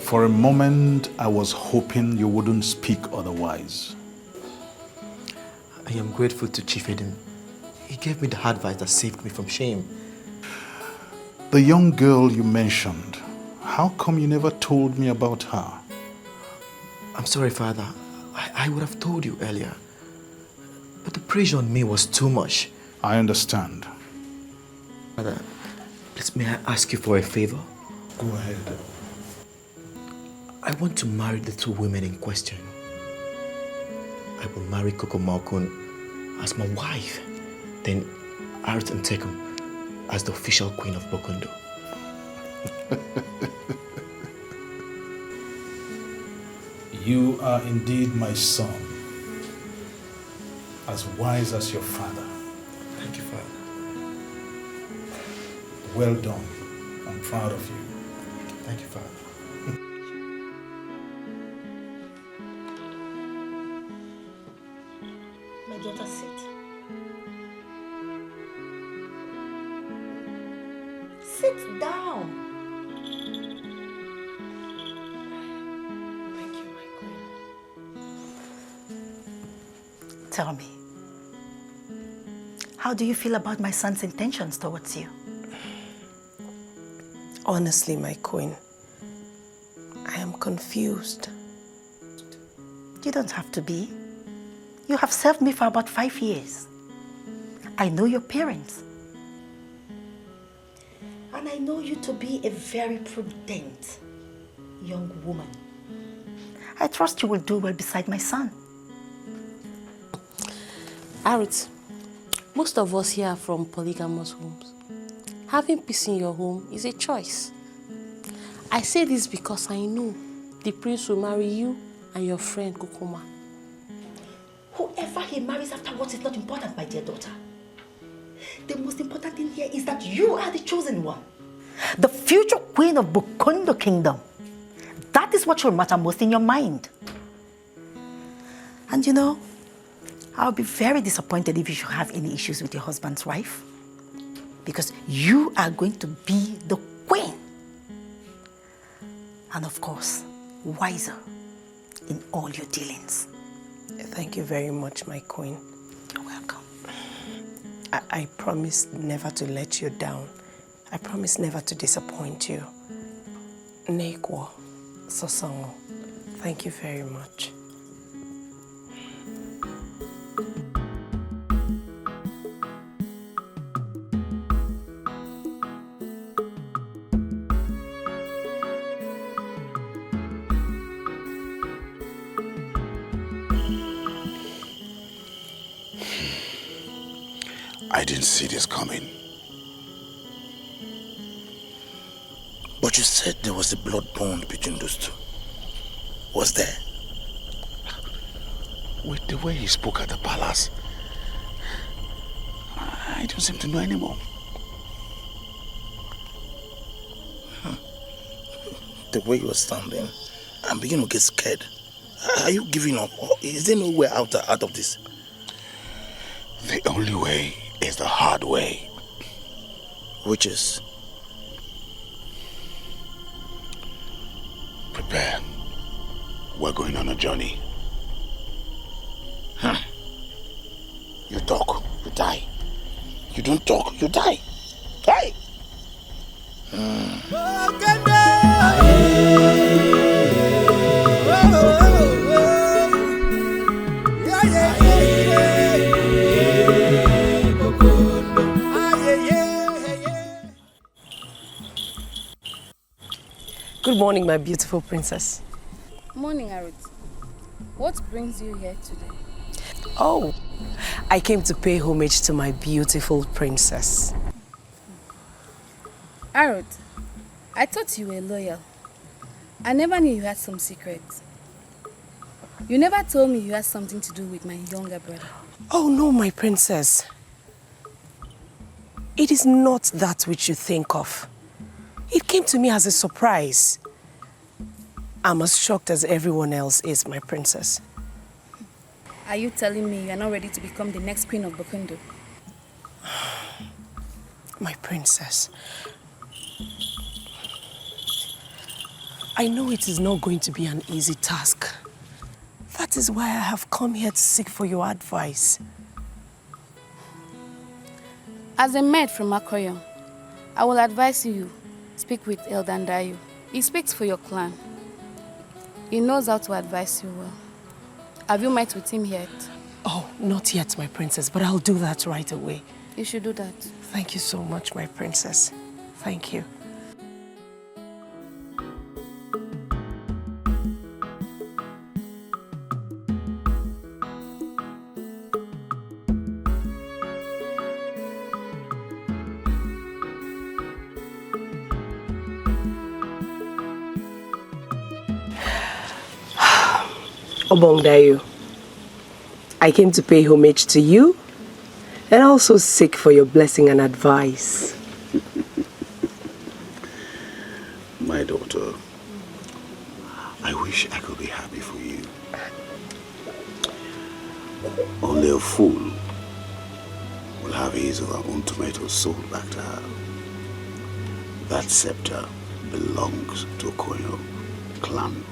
For a moment, I was hoping you wouldn't speak otherwise. I am grateful to Chief Eden. He gave me the advice that saved me from shame. The young girl you mentioned, how come you never told me about her? I'm sorry, Father. I would have told you earlier. But the pressure on me was too much. I understand. Father, please may I ask you for a favor? Go ahead. I want to marry the two women in question. I will marry Coco Malkun as my wife, then Arit and Tekum as the official queen of Bokundo. You are indeed my son, as wise as your father. Thank you, Father. Well done. I'm proud of you. Thank you, Father. My daughter, sit. Sit down. Thank you, my queen. Tell me, how do you feel about my son's intentions towards you? Honestly, my queen, I am confused. You don't have to be. You have served me for about 5 years. I know your parents. And I know you to be a very prudent young woman. I trust you will do well beside my son. Arit, most of us here are from polygamous homes. Having peace in your home is a choice. I say this because I know the prince will marry you and your friend Kokoma. Whoever he marries afterwards is not important, my dear daughter. The most important thing here is that you are the chosen one. The future queen of Bokundo Kingdom. That is what will matter most in your mind. And you know, I'll be very disappointed if you should have any issues with your husband's wife. Because you are going to be the queen. And of course, wiser in all your dealings. Thank you very much, my queen. You're welcome. I promise never to let you down. I promise never to disappoint you. Nekwo, Sosongo, thank you very much. I didn't see this coming. But you said there was a blood bond between those two. Was there? With the way he spoke at the palace, I don't seem to know anymore. The way you were standing, I'm beginning to get scared. Are you giving up? Is there no way out of this? The only way is the hard way. Which is? Prepare. We're going on a journey. You talk, you die. You don't talk, you die. Die! Good morning, my beautiful princess. Morning, Arit. What brings you here today? Oh, I came to pay homage to my beautiful princess. Arit, I thought you were loyal. I never knew you had some secrets. You never told me you had something to do with my younger brother. Oh no, my princess. It is not that which you think of. It came to me as a surprise. I'm as shocked as everyone else is, my princess. Are you telling me you are not ready to become the next queen of Bokundo? My princess. I know it is not going to be an easy task. That is why I have come here to seek for your advice. As a maid from Akoyon, I will advise you speak with Eldandayo. He speaks for your clan. He knows how to advise you well. Have you met with him yet? Oh, not yet, my princess, but I'll do that right away. You should do that. Thank you so much, my princess. Thank you. Obongdayo, I came to pay homage to you and also seek for your blessing and advice. My daughter, I wish I could be happy for you. Only a fool will have his or her own tomato sold back to her. That scepter belongs to Okoyo clan,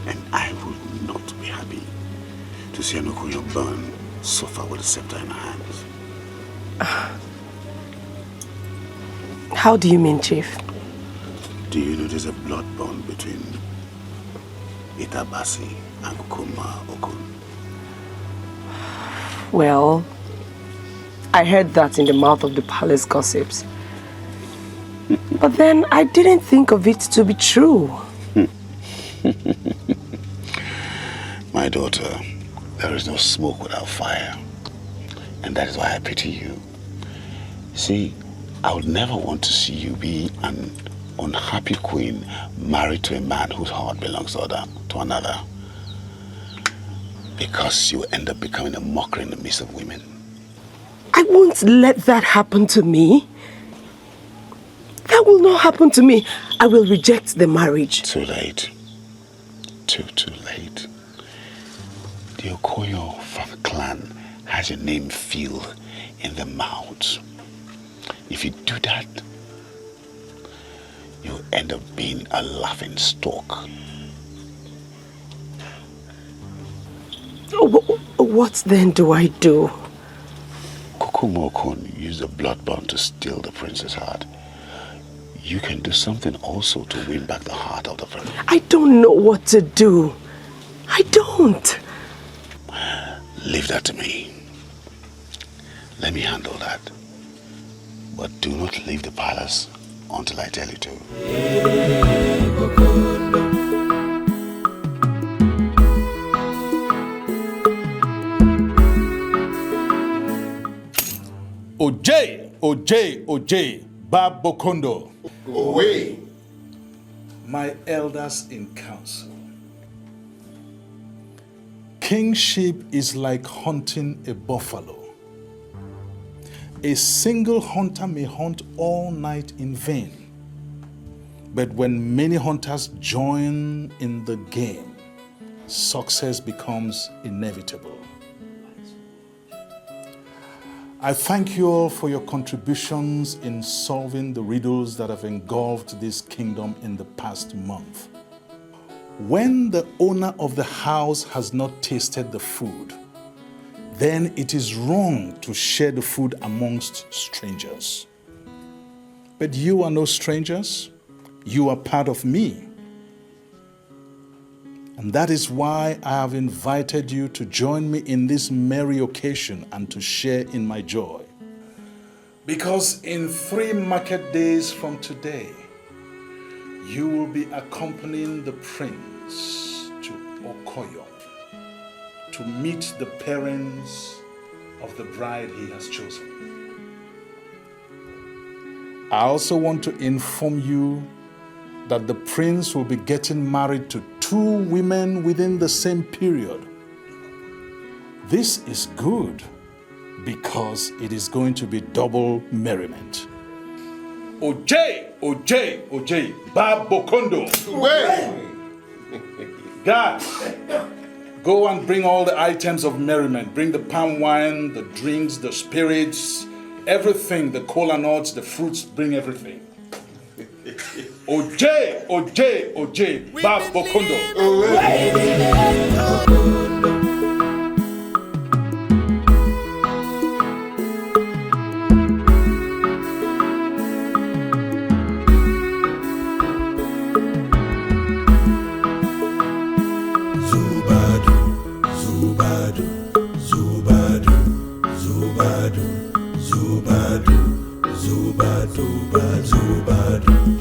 and I will not be happy to see an Okoyo burn, suffer with a scepter in her hands. How do you mean, Chief? Do you know there's a blood bond between Itabasi and Kukuma Okun? Well, I heard that in the mouth of the palace gossips. But then I didn't think of it to be true. My daughter, there is no smoke without fire. And that is why I pity you. See, I would never want to see you be an unhappy queen married to a man whose heart belongs to another. Because you end up becoming a mockery in the midst of women. I won't let that happen to me. That will not happen to me. I will reject the marriage. Too late. Too late. The Okoyo clan has your name filled in the mouth. If you do that, you end up being a laughing stock. What then do I do? Kukumokun used the blood bond to steal the prince's heart. You can do something also to win back the heart of the prince. I don't know what to do. I don't. Leave that to me. Let me handle that. But do not leave the palace until I tell you to. Oj, Bab Bokondo. Away. My elders in council. Kingship is like hunting a buffalo. A single hunter may hunt all night in vain. But when many hunters join in the game, success becomes inevitable. I thank you all for your contributions in solving the riddles that have engulfed this kingdom in the past month. When the owner of the house has not tasted the food, then it is wrong to share the food amongst strangers. But you are no strangers. You are part of me. And that is why I have invited you to join me in this merry occasion and to share in my joy. Because in 3 market days from today, you will be accompanying the prince to Okoyo to meet the parents of the bride he has chosen. I also want to inform you that the prince will be getting married to 2 women within the same period. This is good because it is going to be double merriment. Oj, Bab Bokondo. Guys, go and bring all the items of merriment. Bring the palm wine, the drinks, the spirits, everything, the kola nuts, the fruits, bring everything. Oje, Bab Bokondo.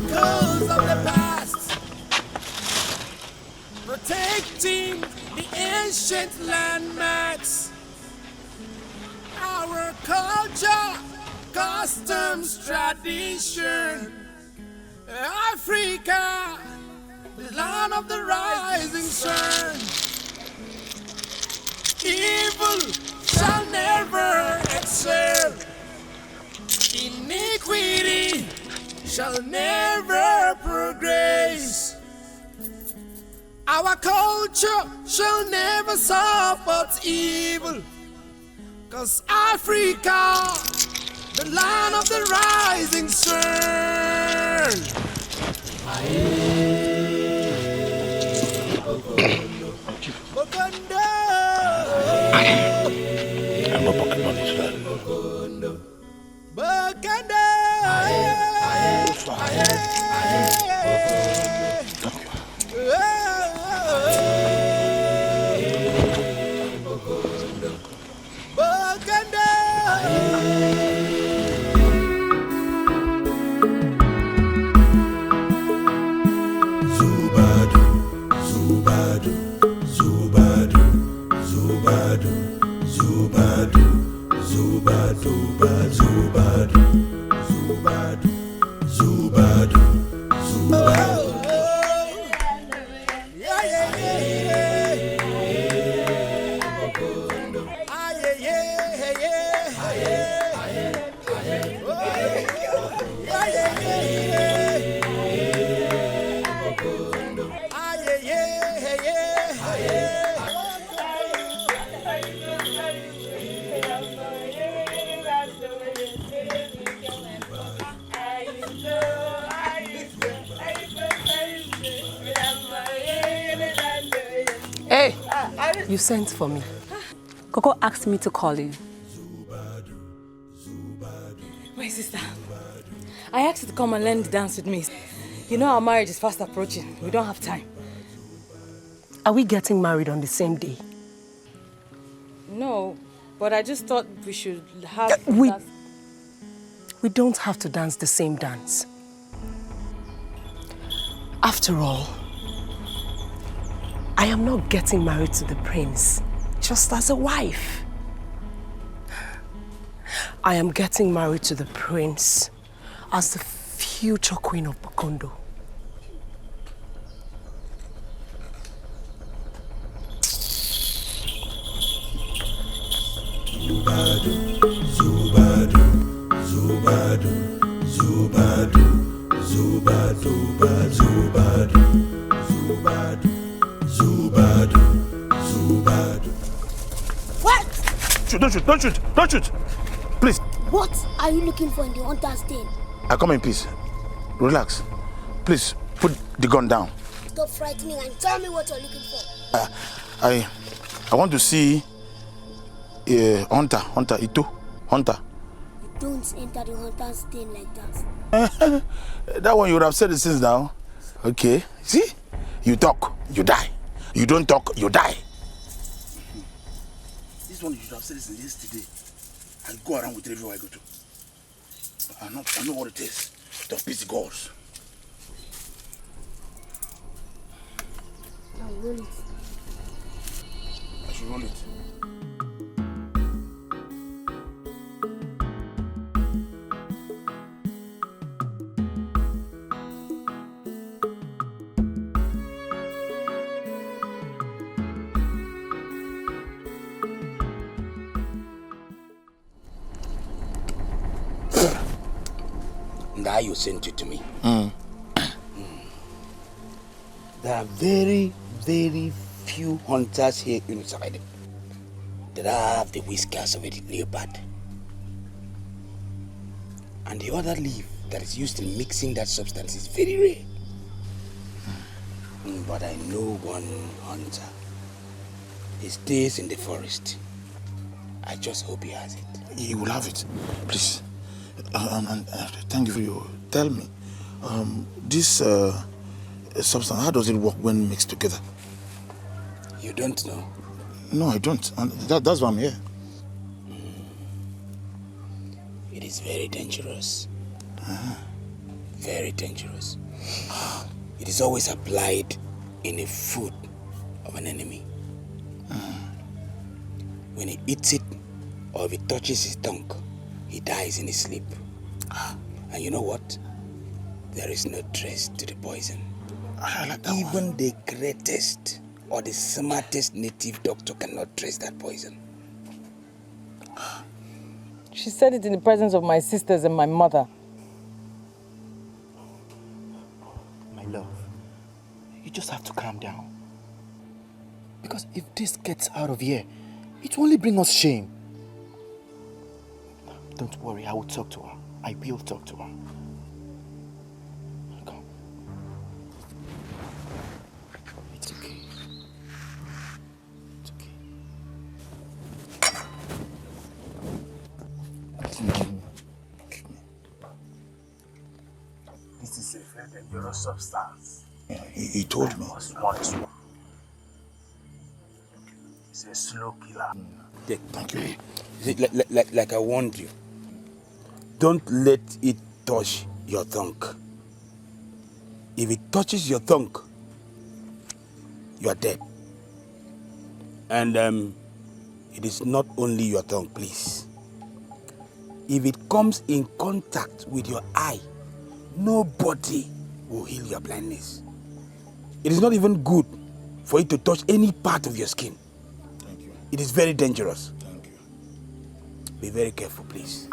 Cause of the past, protecting the ancient landmarks, our culture, customs, tradition, Africa, the land of the rising sun. Evil shall never excel, iniquity shall never progress. Our culture shall never support evil, cause Africa, the land of the rising sun. I'm not pocket money, sir. Hey, you sent for me. Coco asked me to call you. My sister, I asked you to come and learn the dance with me. You know our marriage is fast approaching. We don't have time. Are we getting married on the same day? No, but I just thought we should have... We don't have to dance the same dance. After all, I am not getting married to the prince just as a wife. I am getting married to the prince as the future queen of Bokondo. What? Don't shoot. Please. What are you looking for in the hunter's den? Come in peace. Relax. Please, put the gun down. Stop frightening and tell me what you're looking for. I want to see Hunter. Don't enter the hunter's den like that. That one you would have said it since now. Okay. See? You talk, you die. You don't talk, you die. This one you should have said it since yesterday. I go around with it everywhere I go to. I know what it is to appease the gods. Now roll it. I should roll it. Now you sent it to me. There are very, very few hunters here inside that have the whiskers of a leopard. And the other leaf that is used in mixing that substance is very rare. But I know one hunter. He stays in the forest. I just hope he has it. He will have it. Please. Thank you for your... Tell me. This substance, how does it work when mixed together? You don't know? No, I don't. And that's why I'm here. It is very dangerous. Very dangerous. It is always applied in the food of an enemy. When he eats it, or if it touches his tongue, he dies in his sleep. And you know what? There is no trace to the poison. Even the greatest or the smartest native doctor cannot trace that poison. She said it in the presence of my sisters and my mother. My love, you just have to calm down. Because if this gets out of here, it will only bring us shame. Don't worry, I will talk to her. I will talk to her. Come. It's okay. It's okay. This is a very dangerous substance. Yeah, he told me. It's a slow killer. Thank you. Like I warned you. Don't let it touch your tongue. If it touches your tongue, you are dead. And it is not only your tongue, please. If it comes in contact with your eye, nobody will heal your blindness. It is not even good for it to touch any part of your skin. Thank you. It is very dangerous. Thank you. Be very careful, please.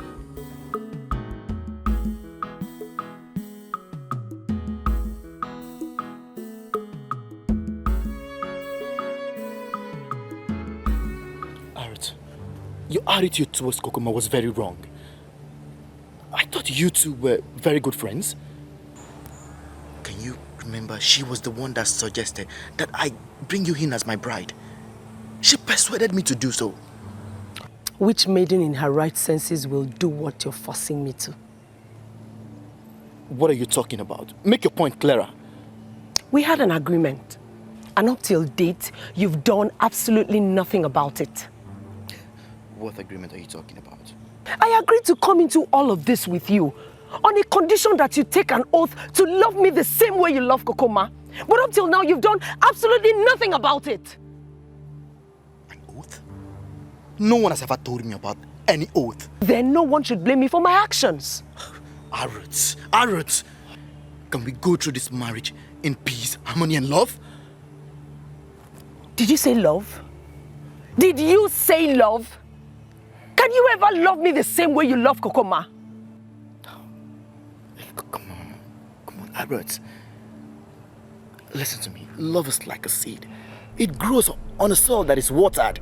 Arit, your attitude towards Kokoma was very wrong. I thought you two were very good friends. Can you remember she was the one that suggested that I bring you in as my bride? She persuaded me to do so. Which maiden in her right senses will do what you're forcing me to? What are you talking about? Make your point clearer. We had an agreement. And up till date, you've done absolutely nothing about it. What agreement are you talking about? I agreed to come into all of this with you on a condition that you take an oath to love me the same way you love Kokoma. But up till now, you've done absolutely nothing about it. An oath? No one has ever told me about any oath. Then no one should blame me for my actions. Arut, can we go through this marriage in peace, harmony and love? Did you say love? Did you say love? Can you ever love me the same way you love Kokoma? Come on, Arut. Listen to me. Love is like a seed. It grows on a soil that is watered.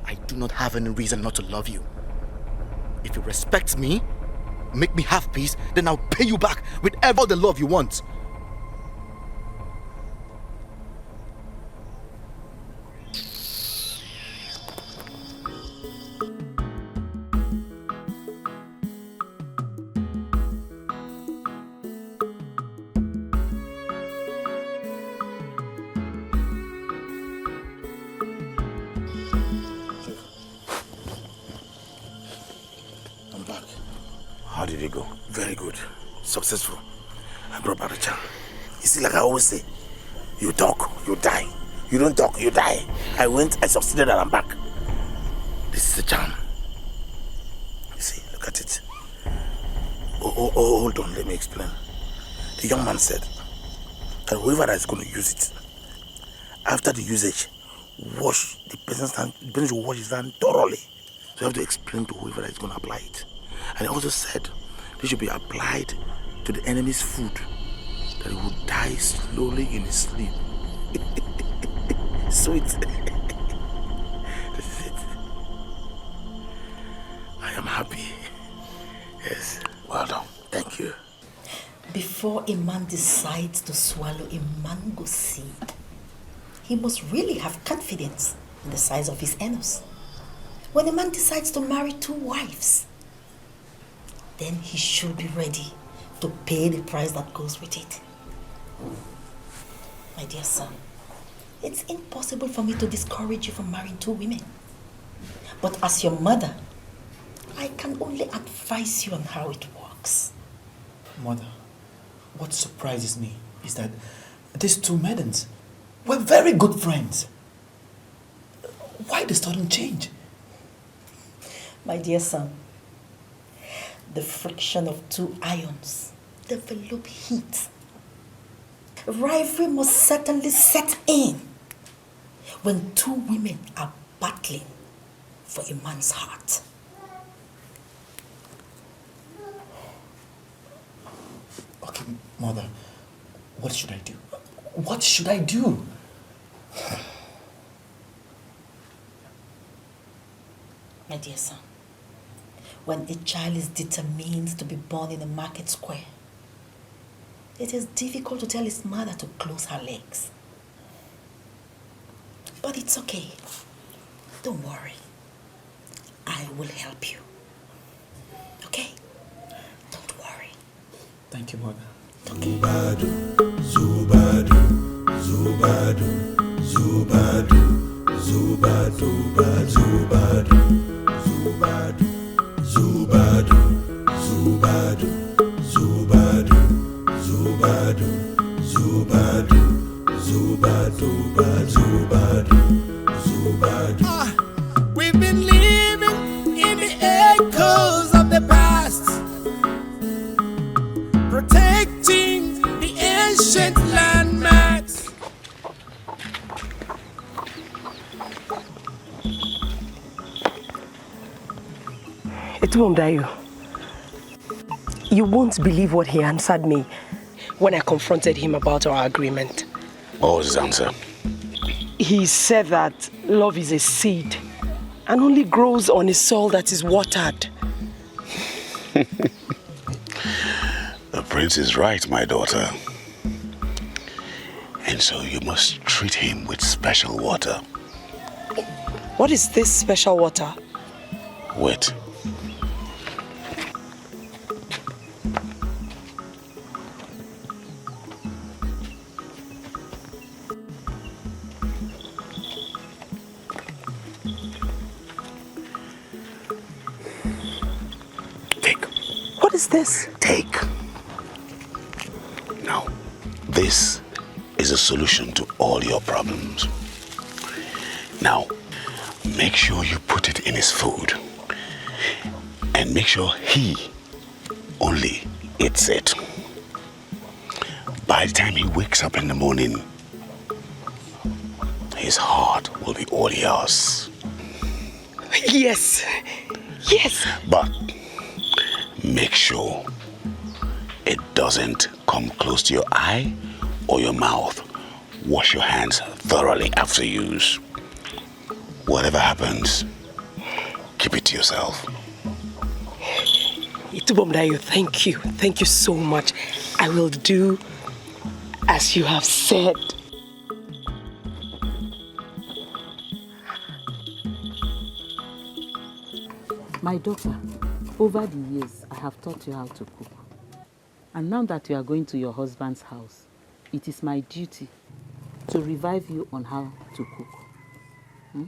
I do not have any reason not to love you. If you respect me, make me have peace, then I'll pay you back with all the love you want. How did it go? Very good. Successful. I brought back the charm. You see, like I always say, you talk, you die. You don't talk, you die. I went, I succeeded, and I'm back. This is the charm. You see, look at it. Oh, hold on, let me explain. The young man said that whoever that is going to use it, after the usage, wash the person's hand, the person should wash his hand thoroughly. So you have to explain to whoever that is going to apply it. And he also said they should be applied to the enemy's food, that he would die slowly in his sleep. Sweet. This is it. I am happy. Yes. Well done. Thank you. Before Before a man decides to swallow a mango seed, he must really have confidence in the size of his anus. When a man decides to marry 2 wives, then he should be ready to pay the price that goes with it. My dear son, it's impossible for me to discourage you from marrying 2 women. But as your mother, I can only advise you on how it works. Mother, what surprises me is that these 2 maidens were very good friends. Why the sudden change? My dear son, the friction of 2 ions develop heat. Rivalry must certainly set in when 2 women are battling for a man's heart. Okay, Mother, what should I do? What should I do? My dear son, when a child is determined to be born in a market square, it is difficult to tell his mother to close her legs. But it's okay. Don't worry. I will help you. Okay? Don't worry. Thank you, Mother. Zubadu, Zubadu, Zubadu, Zubadu, Zubadu, Zubadu, Zubadu, Zubadu, Zubadu, Zubadu, Zubadu, Zubadu, Zubadu, Zubadu, Zubadu. We've been living in the echoes of the past, protecting the ancient landmarks. Etumomdayo, you won't believe what he answered me when I confronted him about our agreement. What was his answer? He said that love is a seed and only grows on a soil that is watered. The prince is right, my daughter. And so you must treat him with special water. What is this special water? Wait. What is this? Take. Now, this is a solution to all your problems. Now, make sure you put it in his food. And make sure he only eats it. By the time he wakes up in the morning, his heart will be all yours. Yes. Yes. But make sure it doesn't come close to your eye or your mouth. Wash your hands thoroughly after use. Whatever happens, keep it to yourself. Itubomdayo, thank you. Thank you so much. I will do as you have said. My daughter, over the years, I have taught you how to cook. And now that you are going to your husband's house, it is my duty to revive you on how to cook.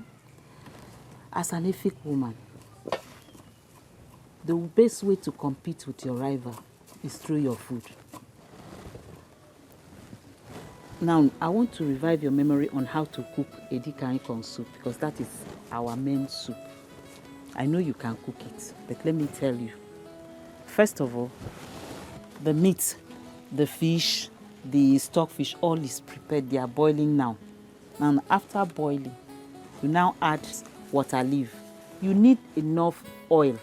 As an Efik woman, the best way to compete with your rival is through your food. Now, I want to revive your memory on how to cook edikaikong soup because that is our main soup. I know you can cook it, but let me tell you. First of all, the meat, the fish, the stockfish, all is prepared. They are boiling now. And after boiling, you now add water leaf. You need enough oil.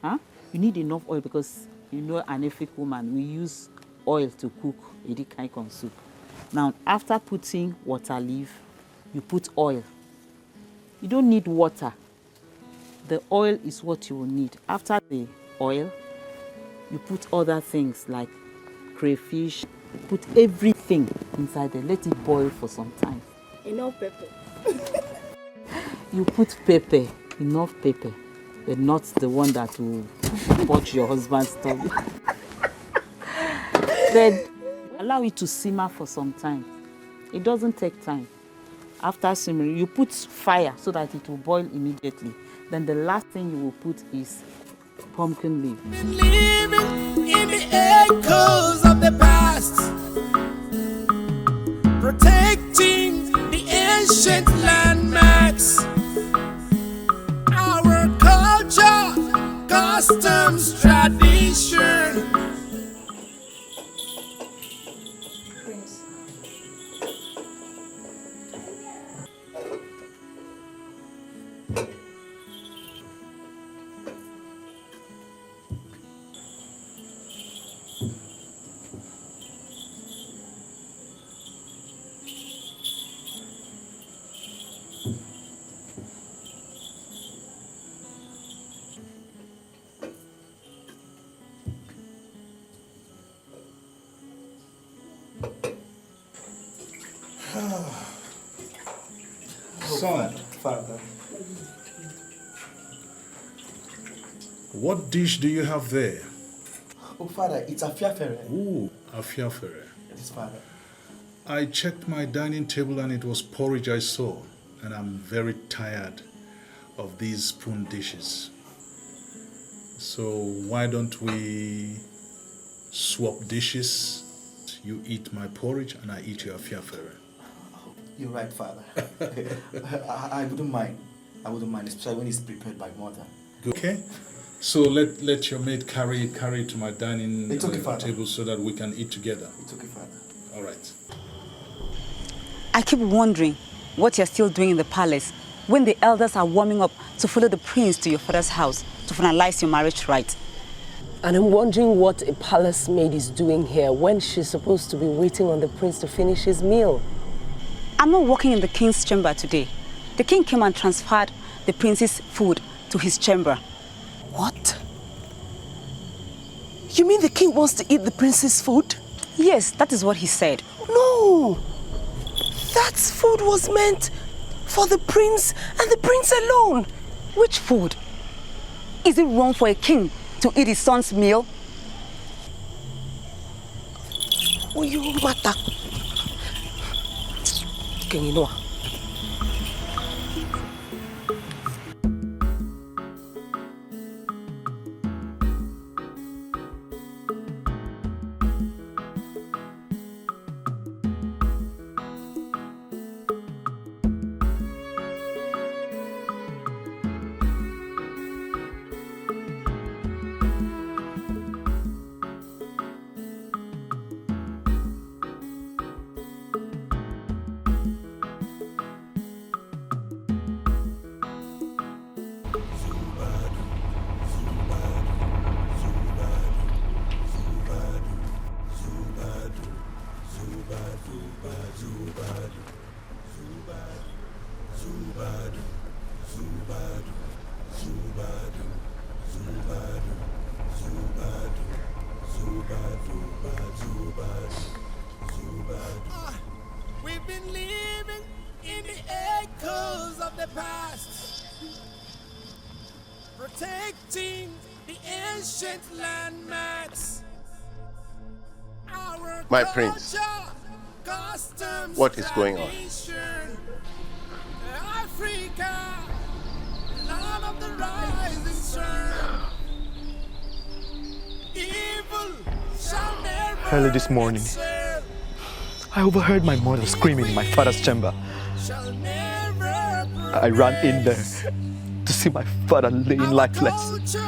Huh? You need enough oil because you know an Efik woman, we use oil to cook edikaikong soup. Now, after putting water leaf, you put oil. You don't need water. The oil is what you will need. After the oil, you put other things like crayfish, put everything inside there. Let it boil for some time. Enough pepper. You put pepper, enough pepper, but not the one that will touch your husband's stomach. Then allow it to simmer for some time. It doesn't take time. After simmering, you put fire so that it will boil immediately. Then the last thing you will put is pumpkin leaf. Living in the echoes of the past, protecting the ancient landmarks, our culture, customs, tradition. Son, Father. What dish do you have there? Oh, Father, it's a fiafere. Ooh, a fiafere. Yes, Father. I checked my dining table and it was porridge I saw, and I'm very tired of these spoon dishes. So why don't we swap dishes? You eat my porridge and I eat your fiafere. You're right, Father. I wouldn't mind. I wouldn't mind, especially when it's prepared by mother. Okay? So let your maid carry it to my dining It's okay, Father. table so that we can eat together. It's okay, Father. All right. I keep wondering what you're still doing in the palace when the elders are warming up to follow the prince to your father's house to finalize your marriage rites. And I'm wondering what a palace maid is doing here when she's supposed to be waiting on the prince to finish his meal. I'm not working in the king's chamber today. The king came and transferred the prince's food to his chamber. What? You mean the king wants to eat the prince's food? Yes, that is what he said. No! That food was meant for the prince and the prince alone. Which food? Is it wrong for a king to eat his son's meal? Oh, you matter. Can you know? We've been living in the echoes of the past, protecting the ancient landmarks. My prince, what is going on? Africa, land of the rising sun. Evil shall never Early this morning, I overheard my mother screaming in my father's chamber. I ran in there to see my father laying lifeless.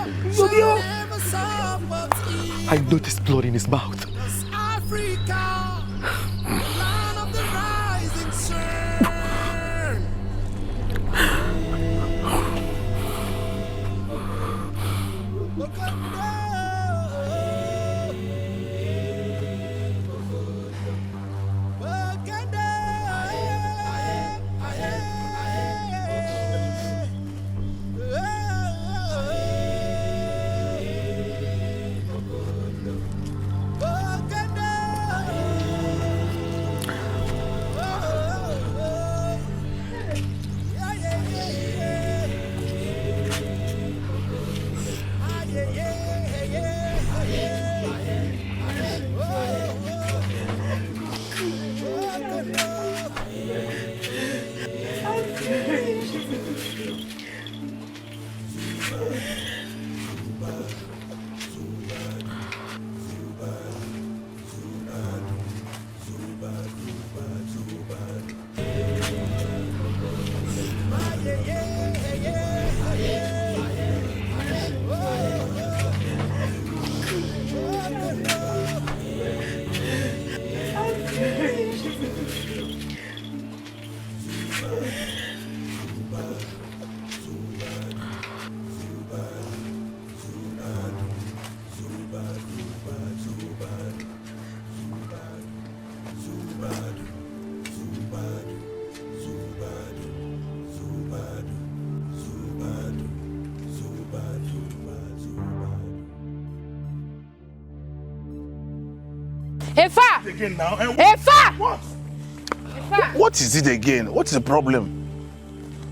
I noticed blood in his mouth. Africa, land of the rising sun. Efa! Again now? Efa! What? Efa! What is it again? What is the problem?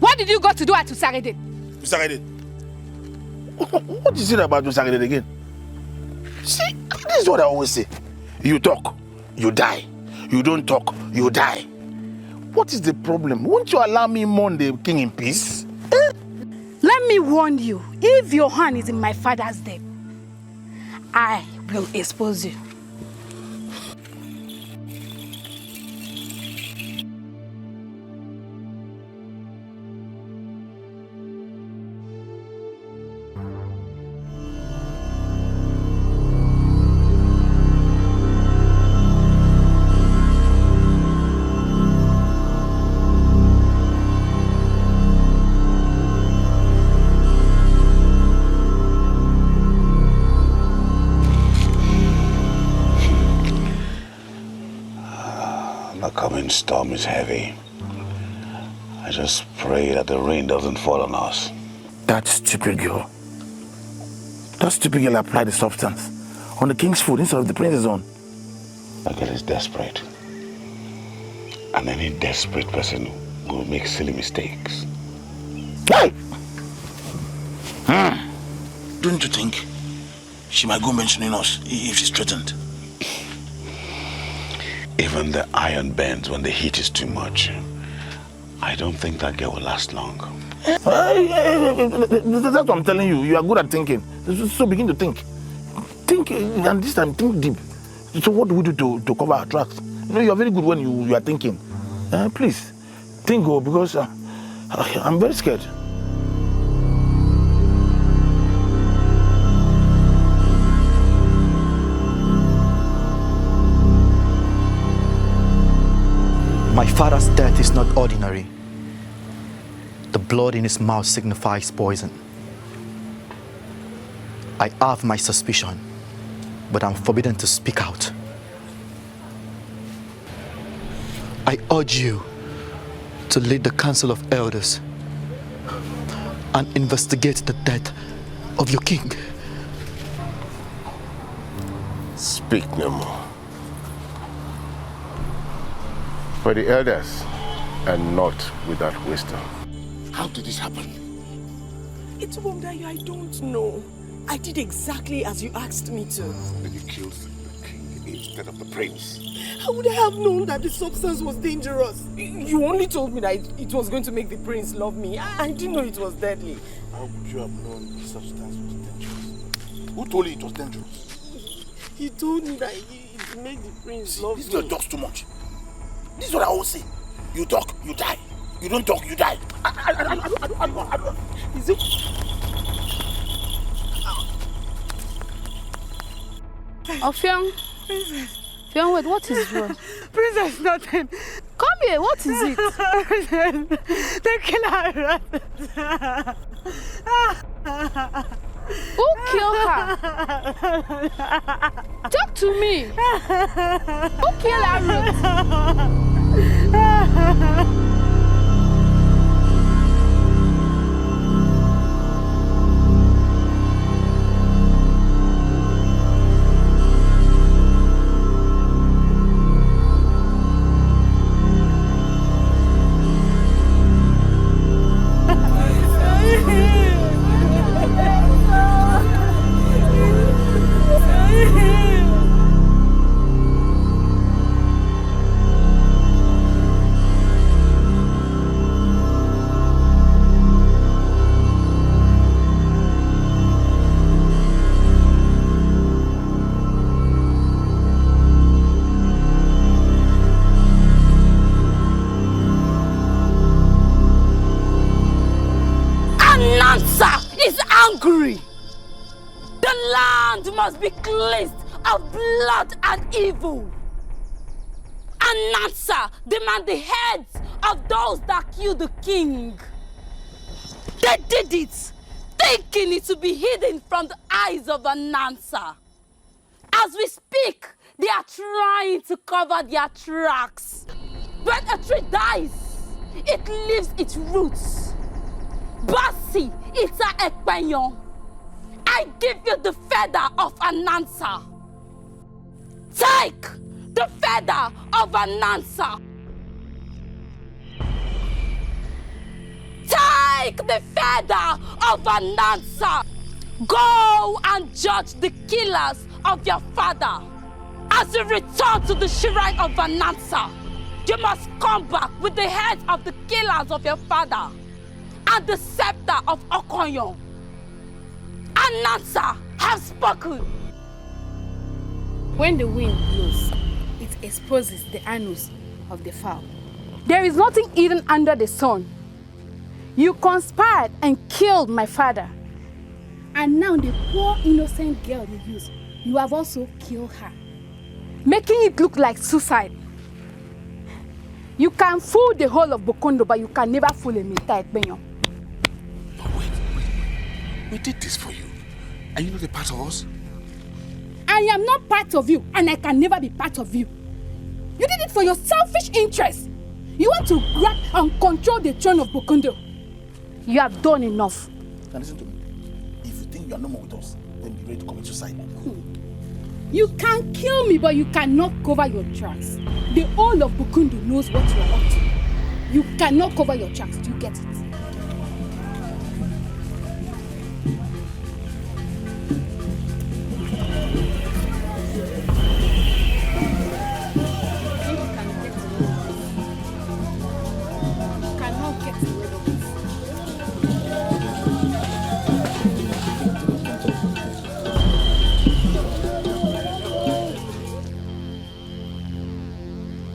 What did you go to do at Usarede? Usarede? What is it about Usarede again? See, this is what I always say. You talk, you die. You don't talk, you die. What is the problem? Won't you allow me mourn the king in peace? Let me warn you, if your hand is in my father's death, I will expose you. Storm is heavy. I just pray that the rain doesn't fall on us. That stupid girl. That stupid girl applied the substance on the king's food instead of the prince's own. That girl is desperate. And any desperate person will make silly mistakes. Hey! Don't you think she might go mentioning us if she's threatened? Even the iron bends when the heat is too much. I don't think that girl will last long. That's what I'm telling you. You are good at thinking. So begin to think. Think, and this time think deep. So what do we do to cover our tracks? You know, you are very good when you are thinking. Please, think, because I'm very scared. My father's death is not ordinary. The blood in his mouth signifies poison. I have my suspicion, but I'm forbidden to speak out. I urge you to lead the Council of Elders and investigate the death of your king. Speak no more. For the elders are not without wisdom. How did this happen? It's Womdayo, I don't know. I did exactly as you asked me to. Then you killed the king instead of the prince. How would I have known that the substance was dangerous? You only told me that it was going to make the prince love me. I didn't know it was deadly. How would you have known the substance was dangerous? Who told you it was dangerous? He told me that it made the prince love me. This girl talks too much. This is what I always say. You talk, you die. You don't talk, you die. Is it? Oh, Fion. Fion, wait, what is wrong? Princess, nothing. Come here, what is it? Princess, they kill her. Who killed her? Talk to me. Who killed her? angry. The land must be cleansed of blood and evil. Anansa demand the heads of those that killed the king. They did it, thinking it to be hidden from the eyes of Anansa. As we speak, they are trying to cover their tracks. When a tree dies, it leaves its roots. Basi ita ekpenyon. I give you the feather of Anansa. Take the feather of Anansa. Take the feather of Anansa. Go and judge the killers of your father. As you return to the shrine of Anansa, you must come back with the heads of the killers of your father and the scepter of Okoyon. Anansa has spoken. When the wind blows, it exposes the anus of the fowl. There is nothing hidden under the sun. You conspired and killed my father. And now the poor innocent girl you used, you have also killed her, making it look like suicide. You can fool the whole of Bokondo, but you can never fool a Mita Ekpenyon. Wait. We did this for you. Are you not a part of us? I am not part of you, and I can never be part of you. You did it for your selfish interest. You want to grab and control the throne of Bokondo. You have done enough. Now listen to me. If you think you are no more with us, then be ready to commit suicide. You can kill me, but you cannot cover your tracks. The whole of Bokondo knows what you are up to. You cannot cover your tracks. Do you get it?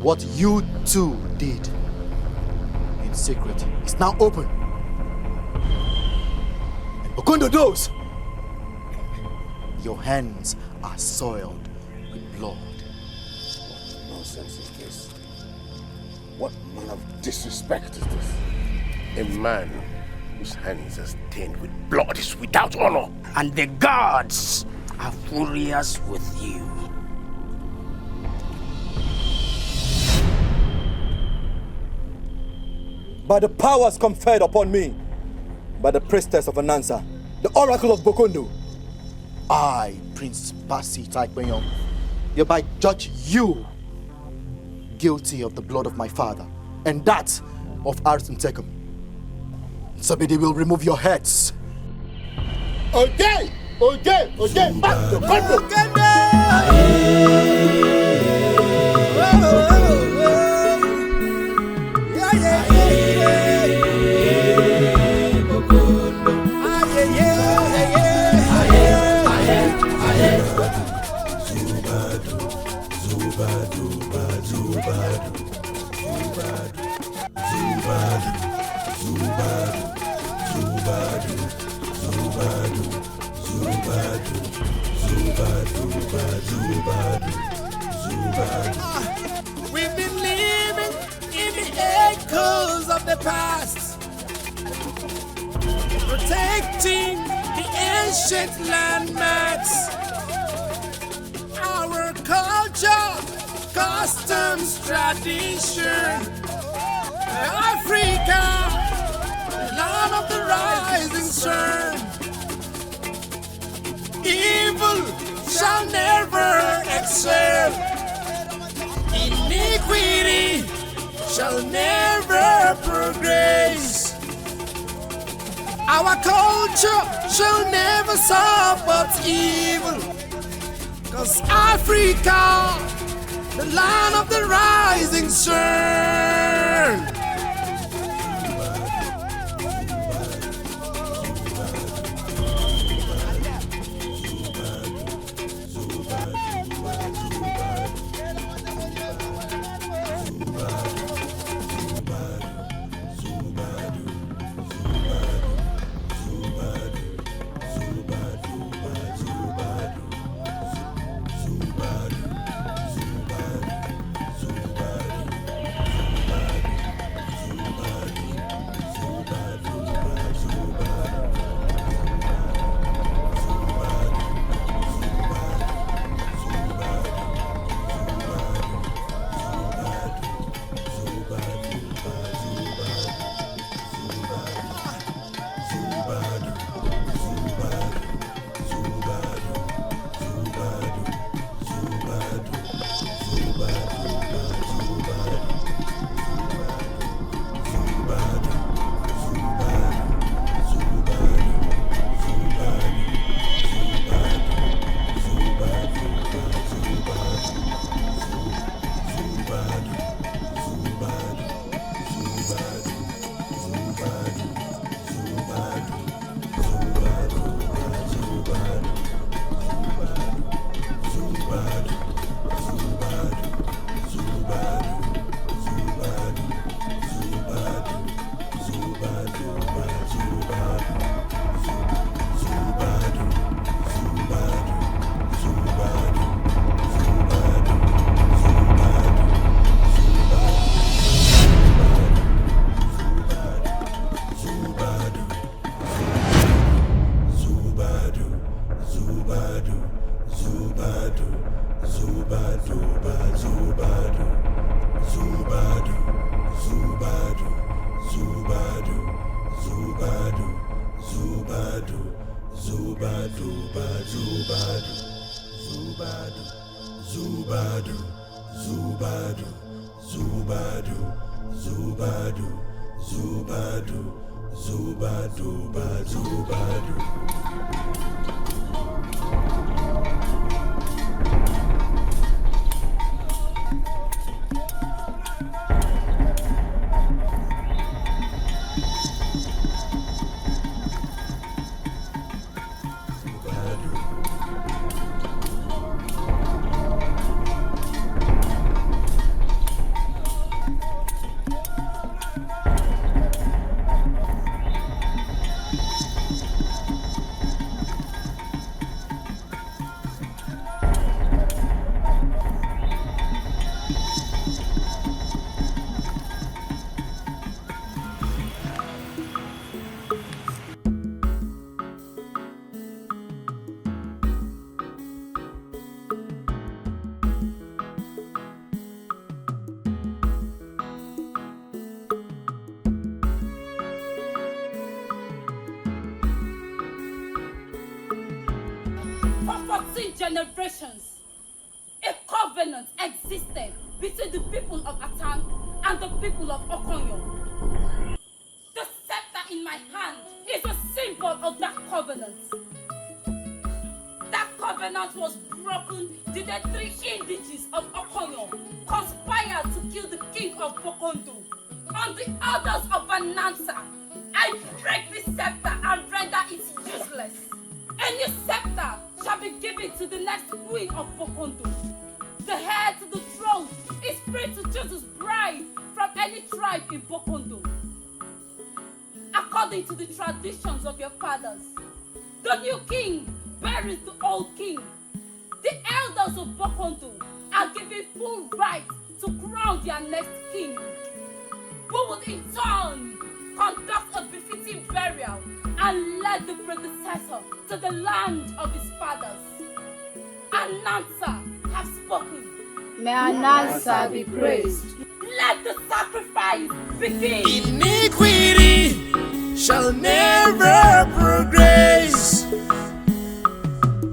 What you two did in secret is now open. And Bokondo knows your hands are soiled with blood. What nonsense is this? What manner of disrespect is this? A man whose hands are stained with blood is without honor. And the gods are furious with you. By the powers conferred upon me by the priestess of Anansa, the oracle of Bokondo, I, Prince Basi Taekwenyon, hereby judge you guilty of the blood of my father and that of Arson Tekum. Somebody will remove your heads. Okay, back to Bokondo. We've been living in the echoes of the past, protecting the ancient landmarks, our culture, customs, tradition. Africa, land of the rising sun. Evil shall never excel. Iniquity shall never progress. Our culture shall never support evil. 'Cause Africa, the land of the rising sun. For 14 generations, a covenant existed between the people of Atan and the people of Okonyo. The scepter in my hand is a symbol of that covenant. That covenant was broken the day 3 indiges of Okonyo conspired to kill the king of Bokondo. On the orders of Anansa, I break this scepter and render it useless. A new scepter shall be given to the next queen of Bokondo. The heir to the throne is free to choose his bride from any tribe in Bokondo. According to the traditions of your fathers, the new king buries the old king. The elders of Bokondo are given full right to crown their next king, who would in turn conduct a befitting burial and lead the predecessor to the land of his fathers. Anansa have spoken. May Anansa be praised. Let the sacrifice begin. Iniquity shall never progress.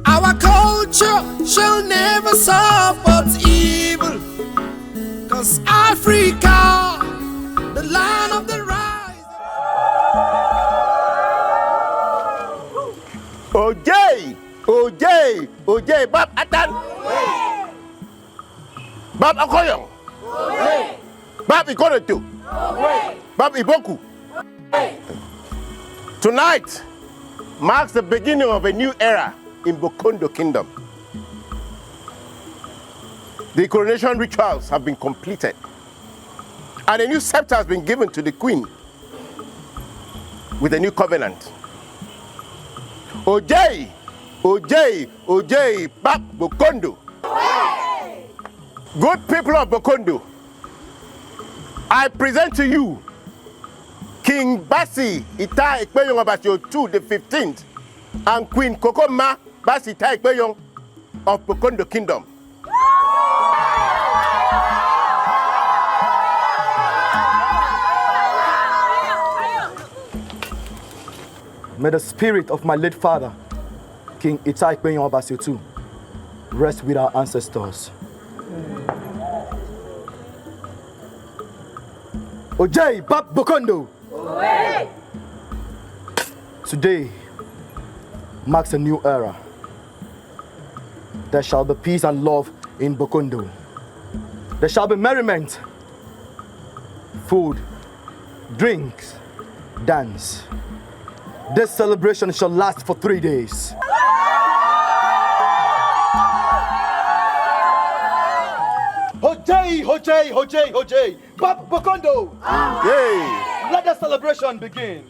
Our culture shall never support evil. 'Cause Africa, the land of the rise. OJ, Bab Atan, Bab Okoyong, Bab Ikonotu, Bab Iboku. Tonight marks the beginning of a new era in Bokondo Kingdom. The coronation rituals have been completed, and a new scepter has been given to the queen with a new covenant. OJ, Bab Bokondo. Good people of Bokondo, I present to you King Basi Ita Ekpeyong Abasio II, the 15th, and Queen Kokoma Basi Ita Ekpeyong of Bokondo Kingdom. May the spirit of my late father, King Ita Ekpeyong Abasio II, rest with our ancestors. Ojai Bab Bokondo! Today marks a new era. There shall be peace and love in Bokondo. There shall be merriment, food, drinks, dance. This celebration shall last for 3 days. Hojay, Bab Bokondo! Let the celebration begin.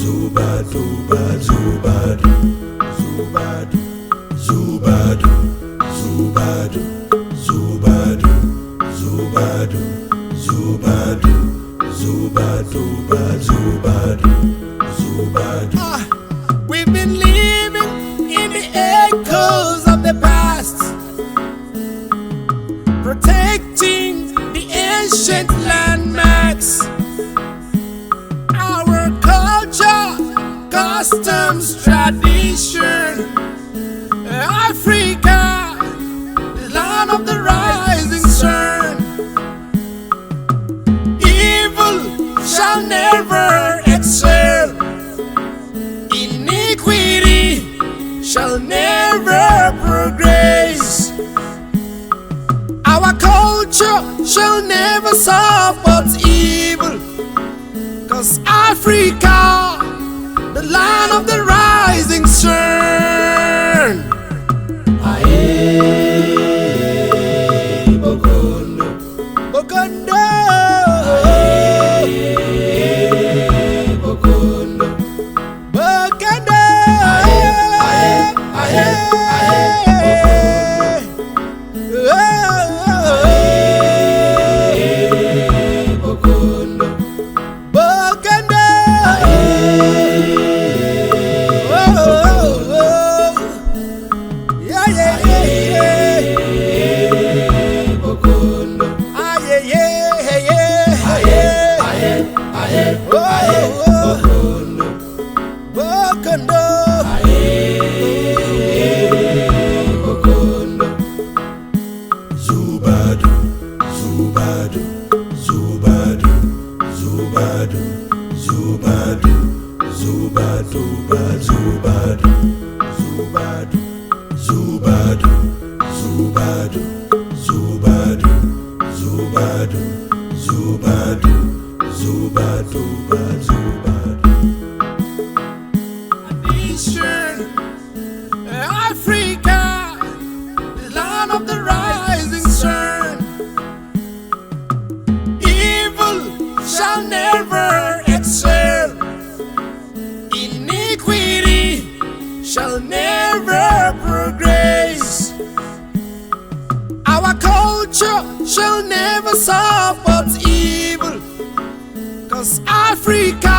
Zubadu, Zubadu, Zubadu, Zubadu, Zubadu, Zubadu, Zubadu, Zubadu, Zubadu, Zubadu, Zubadu. We've been living in the echoes of the past, protecting the ancient landmarks. Our culture, customs, tradition. Africa, the land of the rising sun. Evil shall never excel. Iniquity shall never progress. Our culture shall never support evil. 'Cause Africa, the land of the rising sun. Aye, Bokondo, Bokondo, aye, Bokondo, Bokondo, aye, aye, Bokondo, Bokondo, Zubadu, Zubadu, Zubadu, Zubadu, Zubadu, Zubadu, Zubadu, Zubadu, Zubadu, Zubadu, Zubadu, Zubadu, Zubadu, Zubadu, Zubadu. Nation, Africa, the land of the rising sun. Evil shall never excel. Iniquity shall never progress. Our culture shall never support evil. 'Cause Africa,